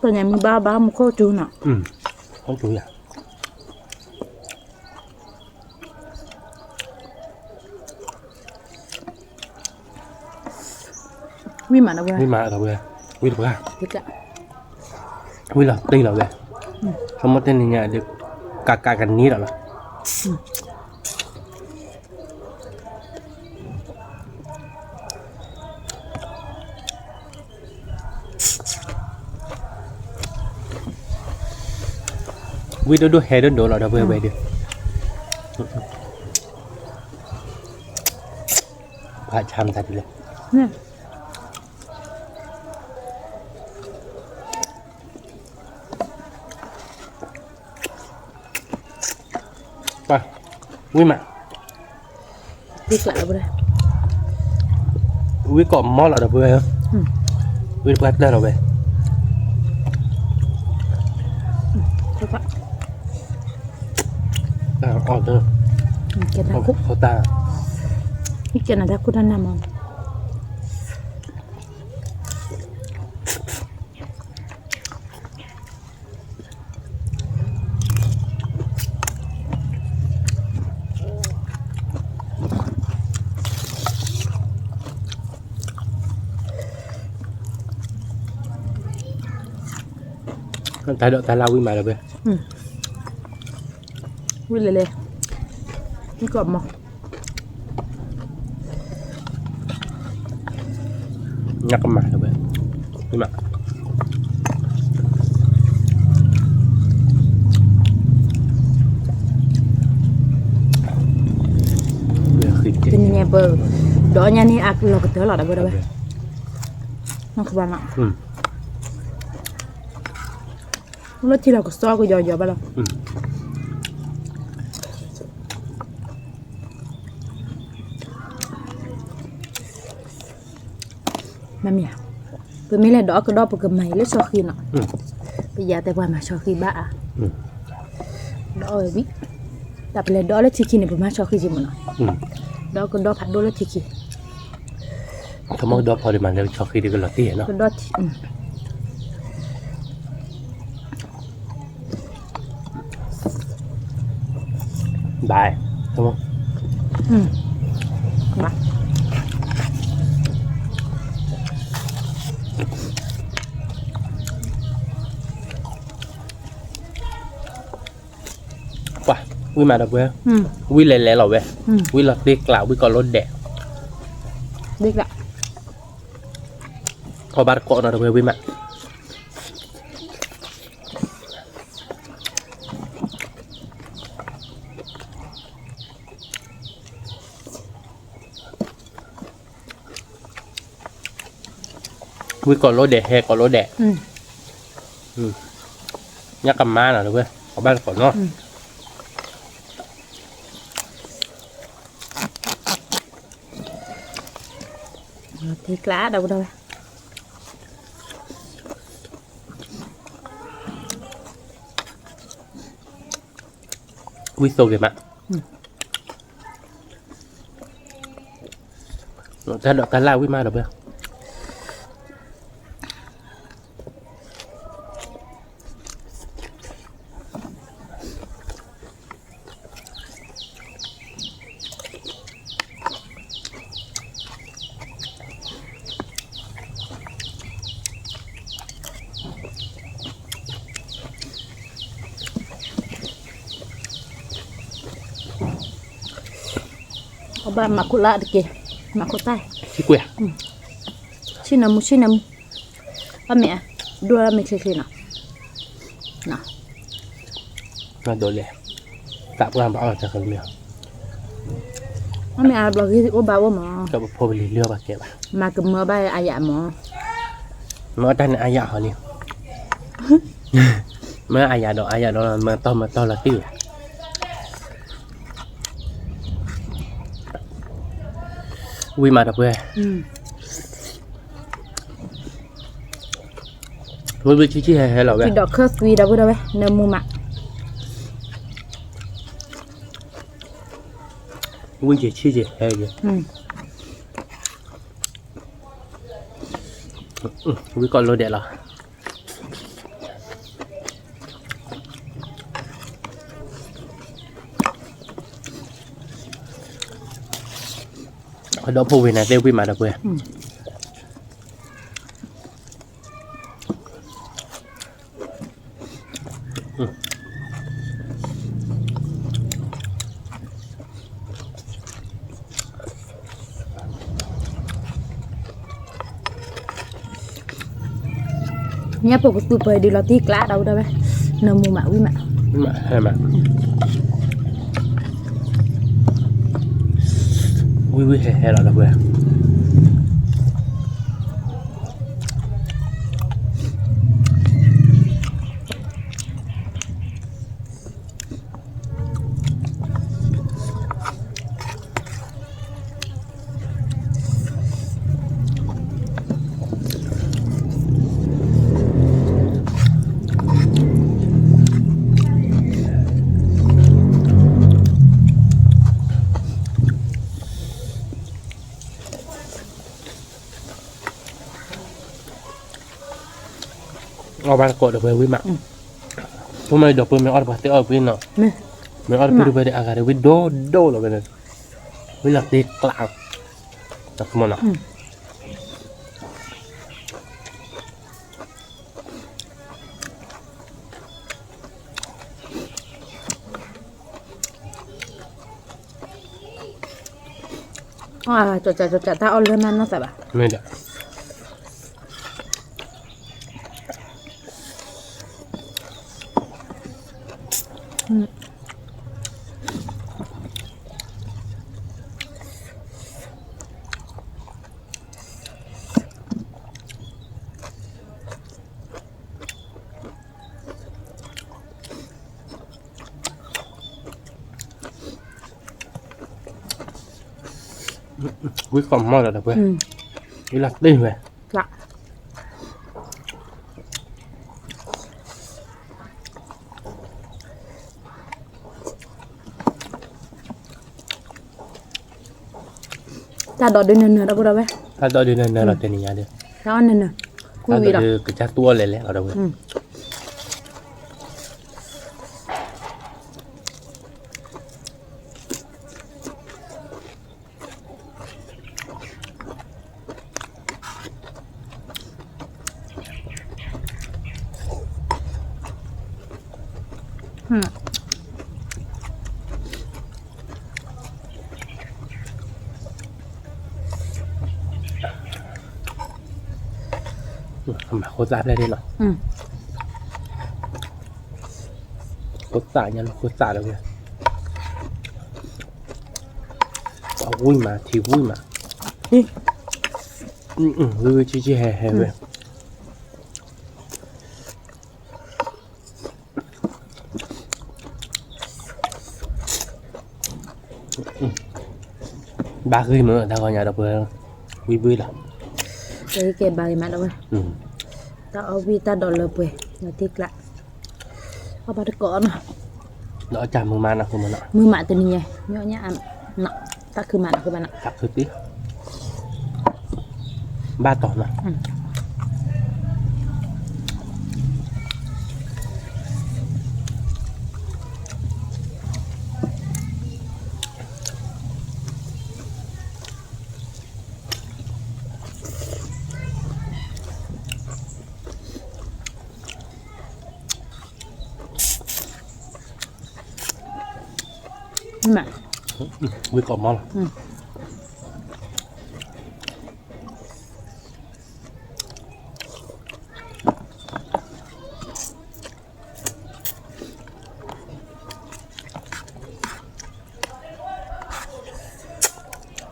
ตอนนี้มีบ้ามันก็จูน่ะเขาจูอ่ะวิมาแล้วเว้ยวิมาแล้วเว้ยวิหรือเปล่าวิจ้ะวิหรอตีเราเว้ยสมมติเนี่ยเด็กกากกันนี้หรอวิดูเฮดดูเราเดี๋ยวเว้ยดิพาชามทัดเลยเนี่ยไปวิ่งมาวิ่งกลับเลยวิ่งก่อนมอเราเดี๋ยวเว้ยวิ่งแปลกได้เราเว้ยอ๋อเด้อเขาตานี่เกินอะไรคุณท่านนำมองตาเดาตาลาวิ่งมาแล้วเว้ยวิ่งเลยนี่กรอบมั้งงักกันมาแล้วเว้ยวิ่งมาเป็นยังไงเบอร์ดอกนี้อักเราก็เจอหลอดได้เบอร์ได้ไหมน้องขบวนอ่ะแล้วที่เราก็ซ้อก็ย่อยๆไปแล้วmà mẹ bữa mấy lần đó cái đó bữa mày lấy sau khi nọ bây giờ tại qua mà sau khi bạ đó rồi biết tập lần đó lấy chi này bữa mà sau khi gì mà nọ đó cái đó phạt đó lấy chiเขาบอกดอกพอดีมันเลยชอบคิดดีกันหรอที่เห็นเนาะcái đóบายใช่ไหมบายว่ะวิ่งมาดับเว้ยวิ่งเล่นๆเราเว้ยวิ่งเราตีกล่าววิ่งก่อนรถแดดเด็กละพอบาร์โกะนะดับเว้ยวิ่งมาวิ่งก่อนรถแดดแฮก่อนรถแดดยักกำม้าหน่อยดับเว้ยพอบาร์โกะเนาะthì lá đâu đâu quy sô kìa bạn ta đọc ta lao quy ma được không ba makula dike makutai si quẻ sinamu ป้าแม่ดูแล้วไม่เคยเนาะเนาะ nó đồ lẻ tạm làm bảo cho con miệng ป้าแม่บอกที่โอ้บ้าว่าหมอ cho phô bị lừa bà kẹp มากับเมื่อใบอายะหมอ nó đang ai dạ hả liền mới ai dạ đó là mà to là tiêu quy mà đọc về vui vui chi hay là ที่ดอกเคอร์สวีดาบุดาเว้เนื้อมูมะ vui chi hay gì vui còn lôi đẹp là ở đó phù về này tiêu quy mà đọc vềเนี่ยปกติไปดีเราที่กล้าเราได้ไหมเนื้อมูมะวิมะ mà hay mà vui hay là đọc vềเอาบางกดเอาไปวิ่งมาทำไมดอกปืนไม่ออดปะเตอปืนเนาะไม่ออดปืนไปได้อากาศวิ่งโดเราไปเลยวิ่งหลักตีกลางจับมันเนาะจดจ่าถ้าเอาเรื่องนั้นน่าจะแบบ ไม่ได้วิ่งก่อนมอดแล้วเพื่อนวิ่งหลักตีไป ละถ้าดอดด้วยเนื้อเราบุดาเว้ ถ้าตอนเดือนเราจะหนีอะไร ถ้าเนื้อคุย ถ้า วีดอก เดือนกระจายตัวเลยแหละเราเว้ยทำไมโคตรซาบได้ด้วยเนาะโคตรซายันโคตรซาเลยเว้ยเอาวิ่งมาทีวิ่งมาวิ่งชี้แห่เว้ยba khi mà tao coi nhà đọc về vui lắm เดี๋ยวเก็บบาริมาแล้วเว้ยถ้าเอาวีตาดอลเลยเว้ยนาทีกละเอาไปก่อน nó chạm mừng man nào không mà nọ มือหมาตัวนี้ไงเนาะเนี่ยอันเนาะถ้าคือหมาคือมันอ่ะ cặp thứ tí ba tỏ mà mà với cỏ mòn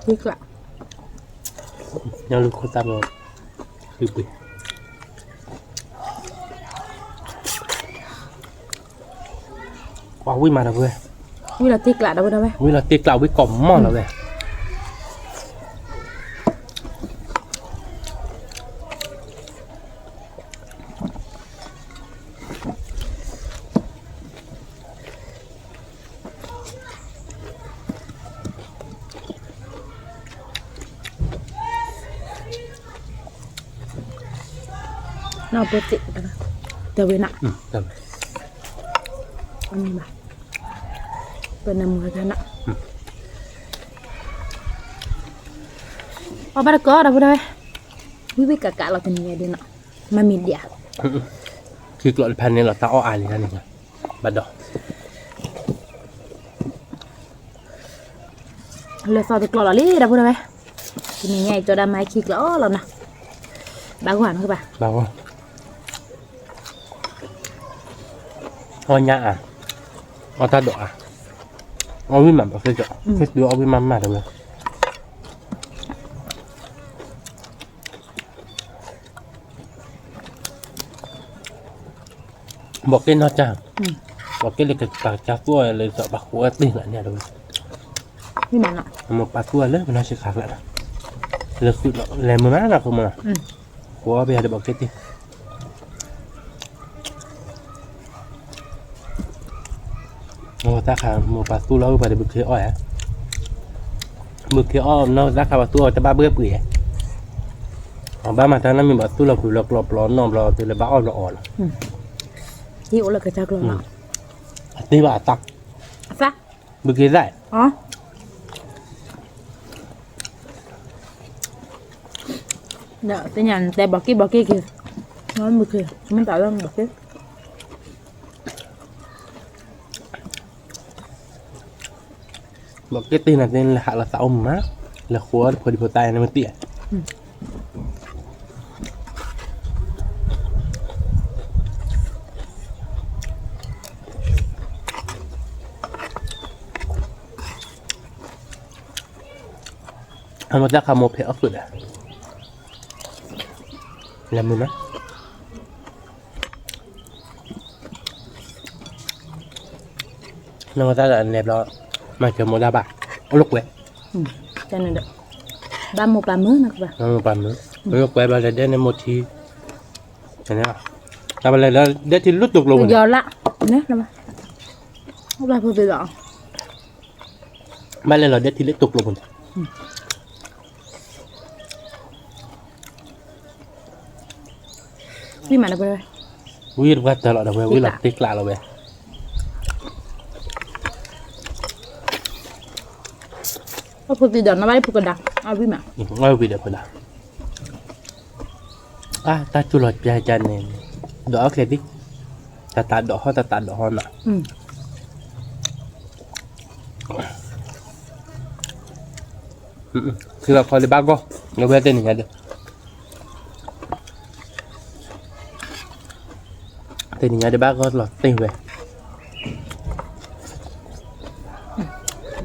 ดีกว่า ยังรู้คนตามเราคือปุ๋ยว้าววิ่งมาแล้วเว้ย วิลาตีกละได้บ่ได้ไหม วิ่งเราตีกล่าววิ่งกล่อมหม้อแล้วเว้ยน่าปวดจิตกันนะเดี๋ยวเว้นอ่ะ จำ อันนี้มาเป็นน้ำมือกันนะเอาไปแล้วก็ได้บ่ได้ไหมวิกะกะเราจะมีอะไรนะมามีเดีย คือกลอดแผ่นนี้เราตาอ้ออายเลยนะนี่บัดดอก เลยซอยไปกลอดลี่ได้บ่ได้ไหมทีนี้ไงตัวดำไม้คิกแล้วเรานะบางหวานคือป่ะ บ้าวเอาหน้าอ่ะเอาตาดอกอ่ะเอาวิ่งมาแบบเคยเจาะเคยดูเอาวิ่งมาเลยบอกเล่นนอกจากบอกเล่นเลยกับปากจากตัวเลยเจาะปากหัวตีหลังเนี่ยดู นี่มันอ่ะ มันปากตัวเลยมันน่าจะขาดแล้วเลยคือแรงมือมากนะคุณมันหัวไปหาเดี๋ยวบอกเล่นดิโอ้ตาขาหมูปลาตู้แล้วไปเดี๋ยวบึกเขียวอ้อยฮะบึกเขียวอ้อมนอกตาขาปลาตู้จะบ้าเบื่อเปื่อยอ๋อบ้ามาทางนั้นมีปลาตู้เราคือเรากรอบร้อนนอมเราตัวเลยบ้าอ้อมเราอ่อน หิวแล้วก็จะกลอดละ ตีว่าตัก ซะ บึกเขียวได้ อ๋อเดี๋ยวแต่ยันแต่บอกกี้คือน้อยมือคือมันต่อเรื่องบอกกี้ บอกเก็ตตีน่ะเต้นละหักละเสาหมาละขัวพอดีพอตายนะมันเตี้ยทำมาจากคาโมเพลอสุดอ่ะแล้วมือไหมน้องก็จะอันเล็บแล้วมาเจอโมดาบะเอาลูกเว้ย cho nên được ba một ba mớ nè các bạn น้องปั่นมือลูกเว้ยบาเลยได้ในโมทีเห็นไหมทำอะไรแล้วได้ที่ลุดตกลง bây giờ lạ nè là ba ba vừa rồi บ้านเลยเราได้ที่เล็กตกลง đi mà đâu rồi วิ่งว่าตลอดเลยวิ่งหลับติ๊กละเราเว้ย có phụ gì đó nó bay phụ cần đặc à đi mà ง่ายวิดีโอคนละตาจุลใจจันเนี่ยดอกเครดิตตัดดอกตัดดอกฮอนอ่ะคือเราพอได้บ้างก็เราเว้ยเต้นอย่างเงี้ยเด้อเต้นอย่างเงี้ยได้บ้างก็หลอดเต้นเว้ย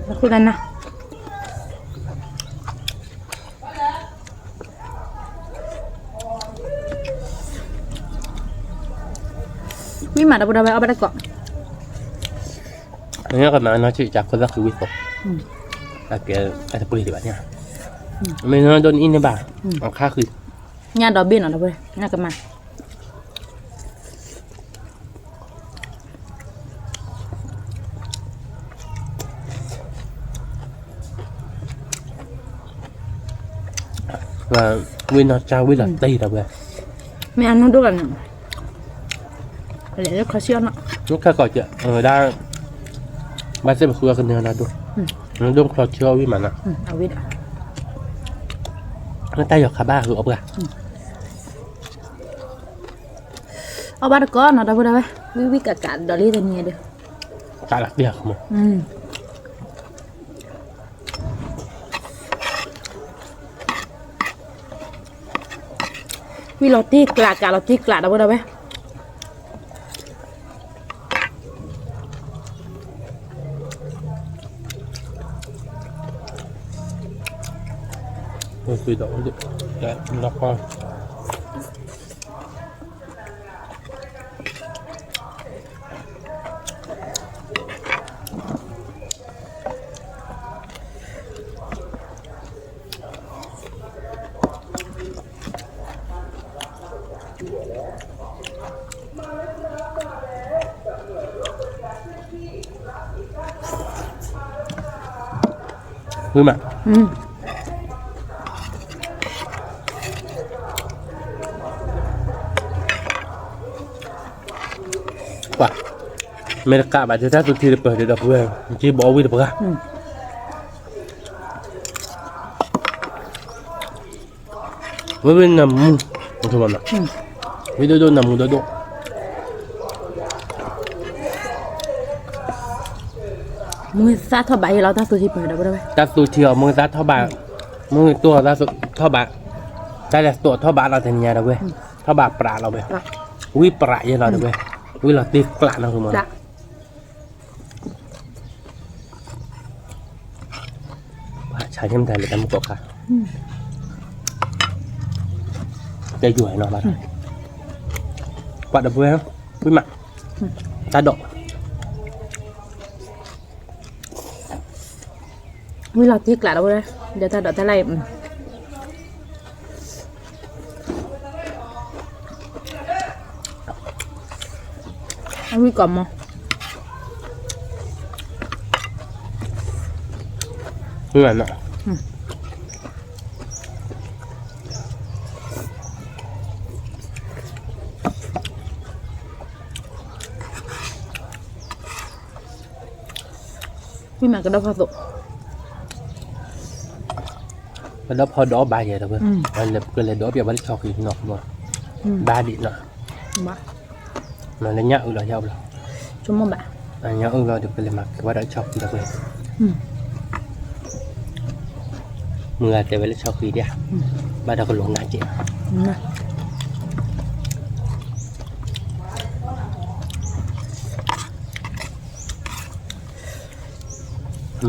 nó phụ cần nè đi mà đâu đâu ở đây cọ อันนี้ก็มาเนาะชื่อจากคนละคือวิศวแต่แกอาจจะปุริดีแบบเนี้ยไม่เนาะโดนอินในบ้านเอาค่าคือ nhà đó bên ở đâu đây nhà cái mà ว่าวินเอาเจ้าวินหลับตีเราเว้ย mẹ ăn nó đâu là để nó khó xíu nè ลูกค้าก็จะได้บ้านเส้นคุยกันเนื้อนะดูแล้วดมคลอเชื่อวิมันอ่ะ à biết à แล้วใต้หยอกคาบ้าคือเอาเปล่า ở ba có nó đâu đây với cả đó đi thì nghe được ตาหลักเดียวขโมย vì lọt tiếc là cả lọt tiếc là đâu đâu bé Tôi đổ được cái nó con vui mà wah mereka baca satu tiga pada dah buat jadi bawa itu berah wewe namu macam mana video tu namu tu mưa sát thọ bảyเราtaตัวที่เปิดได้บ่ได้ satu tiga mungkin satu thobak mungkin tua satu thobak saya tua thobakเราternyata dah buat thobak perakเราbuatวิปราเยอะเราด้วยวิเราตีกละนะคุณหมอใช้เข้มไทยเลยกันมุกค่ะจะอยู่ให้นอนบ้านปัดดับเบิ้ลวิมักตาดอกวิเราตีกละเราเลยเดี๋ยวตาดอกตาไหลวิก่อนมั้งเหมือนอ่ะวิมันก็ได้พอสุกมันได้พอดอกใบใหญ่แล้วเพื่อนมันเลยก็เลยดอกเบี้ยมันชอบกินหนอกหมดบาดิเนาะมันเลยเนี้ยเราชอบเราชั่วโมงแบบเนี้ยเราเดี๋ยวไปเลยมักว่าได้ชอบกินเลยมือแต่เวลาชอบกินเนี่ยบ้านเราก็ลงน้ำจี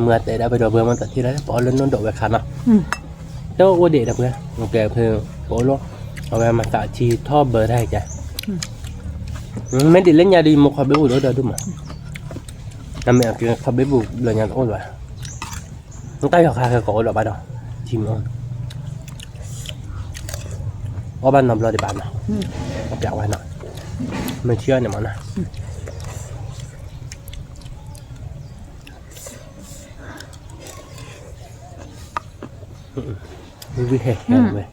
เมื่อแต่ได้ไปดอกเบี้ยมันตัดที่ไรปอเล่นนนดอกแบบขันอ่ะเจ้าวัวเด็กดอกเบี้ยโอเคเพื่อปอล้อเอาไปมาตัดชีท่อเบอร์ได้จ้ะไม่ได้เล่นยาดีมุขเบี้ยบุได้ด้วยมั้ยน้ำแม่กินขเบี้ยบุเลยยาโอ้ยว่ะต้องใต้ขาคือโกดอกบ้านเราชิมอ่ะว่าบ้านน้ำเราได้บ้านนะก็อยากไว้หน่อยไม่เชื่อเนี่ยมันนะวิเหตุเว้ย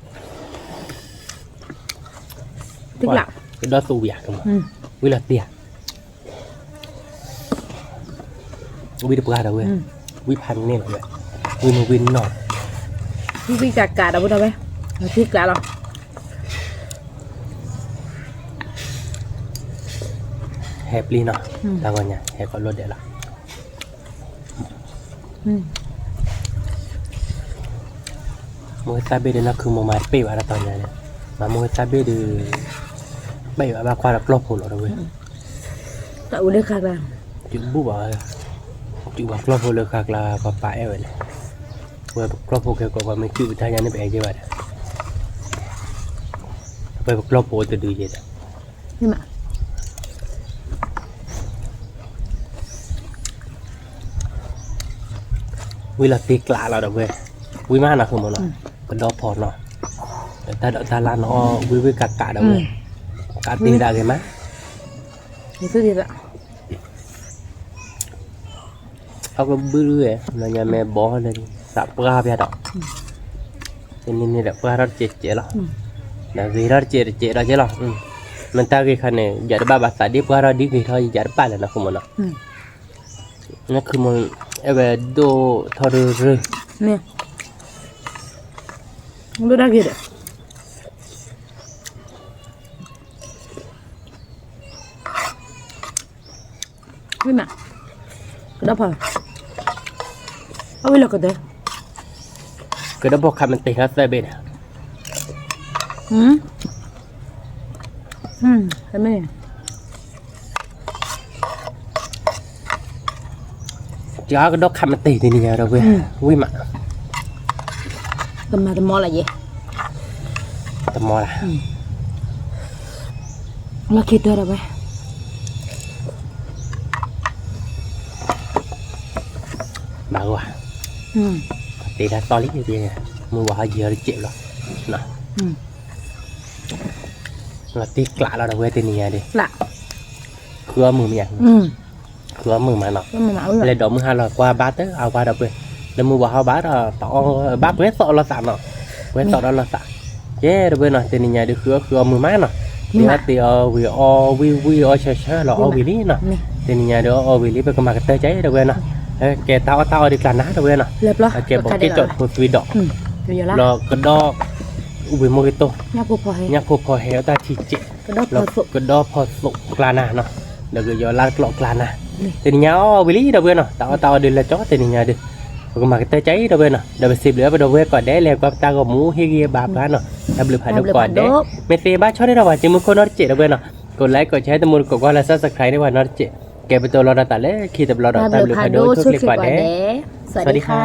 ติ๊กหลักcái đó tu việc không với là tiền với được ra đâu vậy vớiพันnên vậy với một viên nọ với cả đâu đâu vậy thích cả rồi hẹp ly nọ tao coi nha hẹp còn luôn để là mỗi ta biết nóคือmột máy bể vào là tao nhà này mà mỗi ta biết được bây giờ ba qua là lốp hồ rồi đấy tại udah khác là chuyện bút bảo chuyện bảo lốp hồ được khác là có phải vậy này vừa lốp hồ kia có mấy chữ thay nhau nó bẻ như vậy bây giờ lốp hồ từ từ vậy nhưng mà vì là tiếc lạ là được về vì má là không muốn nó còn đó phò nó ta đợi ta là nó với cả đâu về cả tiền ra cái má thì cứ gì vậy ông có bự rồi là nhà mẹ bỏ lên sạp ra bây giờ nên này là ra chết lắm là gì ra chết ra chết lắm mình ta cái khăn này giờ ba bà xã đi ra đi cái thôi giờ ba là nó không muốn nó không muốn em về đồ thò rồi nè không biết ra gì đấy với mà cái đó phải ôi là cái đấy cái đó bọc khăn mình tỉ hết ra bên à cái này chó cái đó khăn mình tỉ thì nhà đâu quê quý mà Kemar mau lah ye. ตะมอล่ะ Lah kita ada apa? บางว่ะ ตีได้ตอนนี้อยู่ดีเนี่ยมือว่าเยอะเจ็บหรอนะเราตีกละเราเว้ยตีนี่ดิ Lah. คือมือมันอย่างคือมือมันเนาะ Kamu mau lah. เลยดอกมือหาเรากว่าบาทเตอเอากว่าดอกเว้ยแล้วมือว่าเขาบาทต่อบาทเว้ยสอเราสามเนาะเว้ยสอเราสามเย้ดอกเว้ยเนาะตีนี่ดิคือมือไม้เนาะตีว่าตีวิเช่าเราวิลี่เนาะตีนี่เดี๋ยววิลี่ไปก็มากระเตยใจดอกเว้ยเนาะแกเตาดีกว่านะดอกเว้ยเนาะ Lep lah. แกบอกแกจดหัววีดอก Yo lah. ดอกกระดอกอุบิโมกิโต Nyapu pohe. เนี่ยพอเหวตาทีเจ Kedok แล้ว pasuk. ก็ดอพอสุกกลานาเนาะเดี๋ยวก็ยอลากลอกกลานาแต่นี่เอาวิลี่เดเว้ยเนาะตาเดินละจ้อแต่นี่เดิก็มาเตะใจเดเว้ยเนาะเดี๋ยวไปสิบเหลือไปเดเว้ยก่อนได้แล้วก็ตาก็หมูเฮียบาปเนาะดับเบิลผ่านก่อนได้เมเซบ้าชอบได้ระหว่างจิมุคนนอร์เจเดเว้ยเนาะกดไลค์กดแชร์ตะมูลกดว่าแล้วซับสไครต์ได้ว่านอร์เจแกไปตัวเราตาเล่ขี่ตะเราตาเบิลผ่านดูทุกเล็กกว่าได้ สวัสดีค่ะ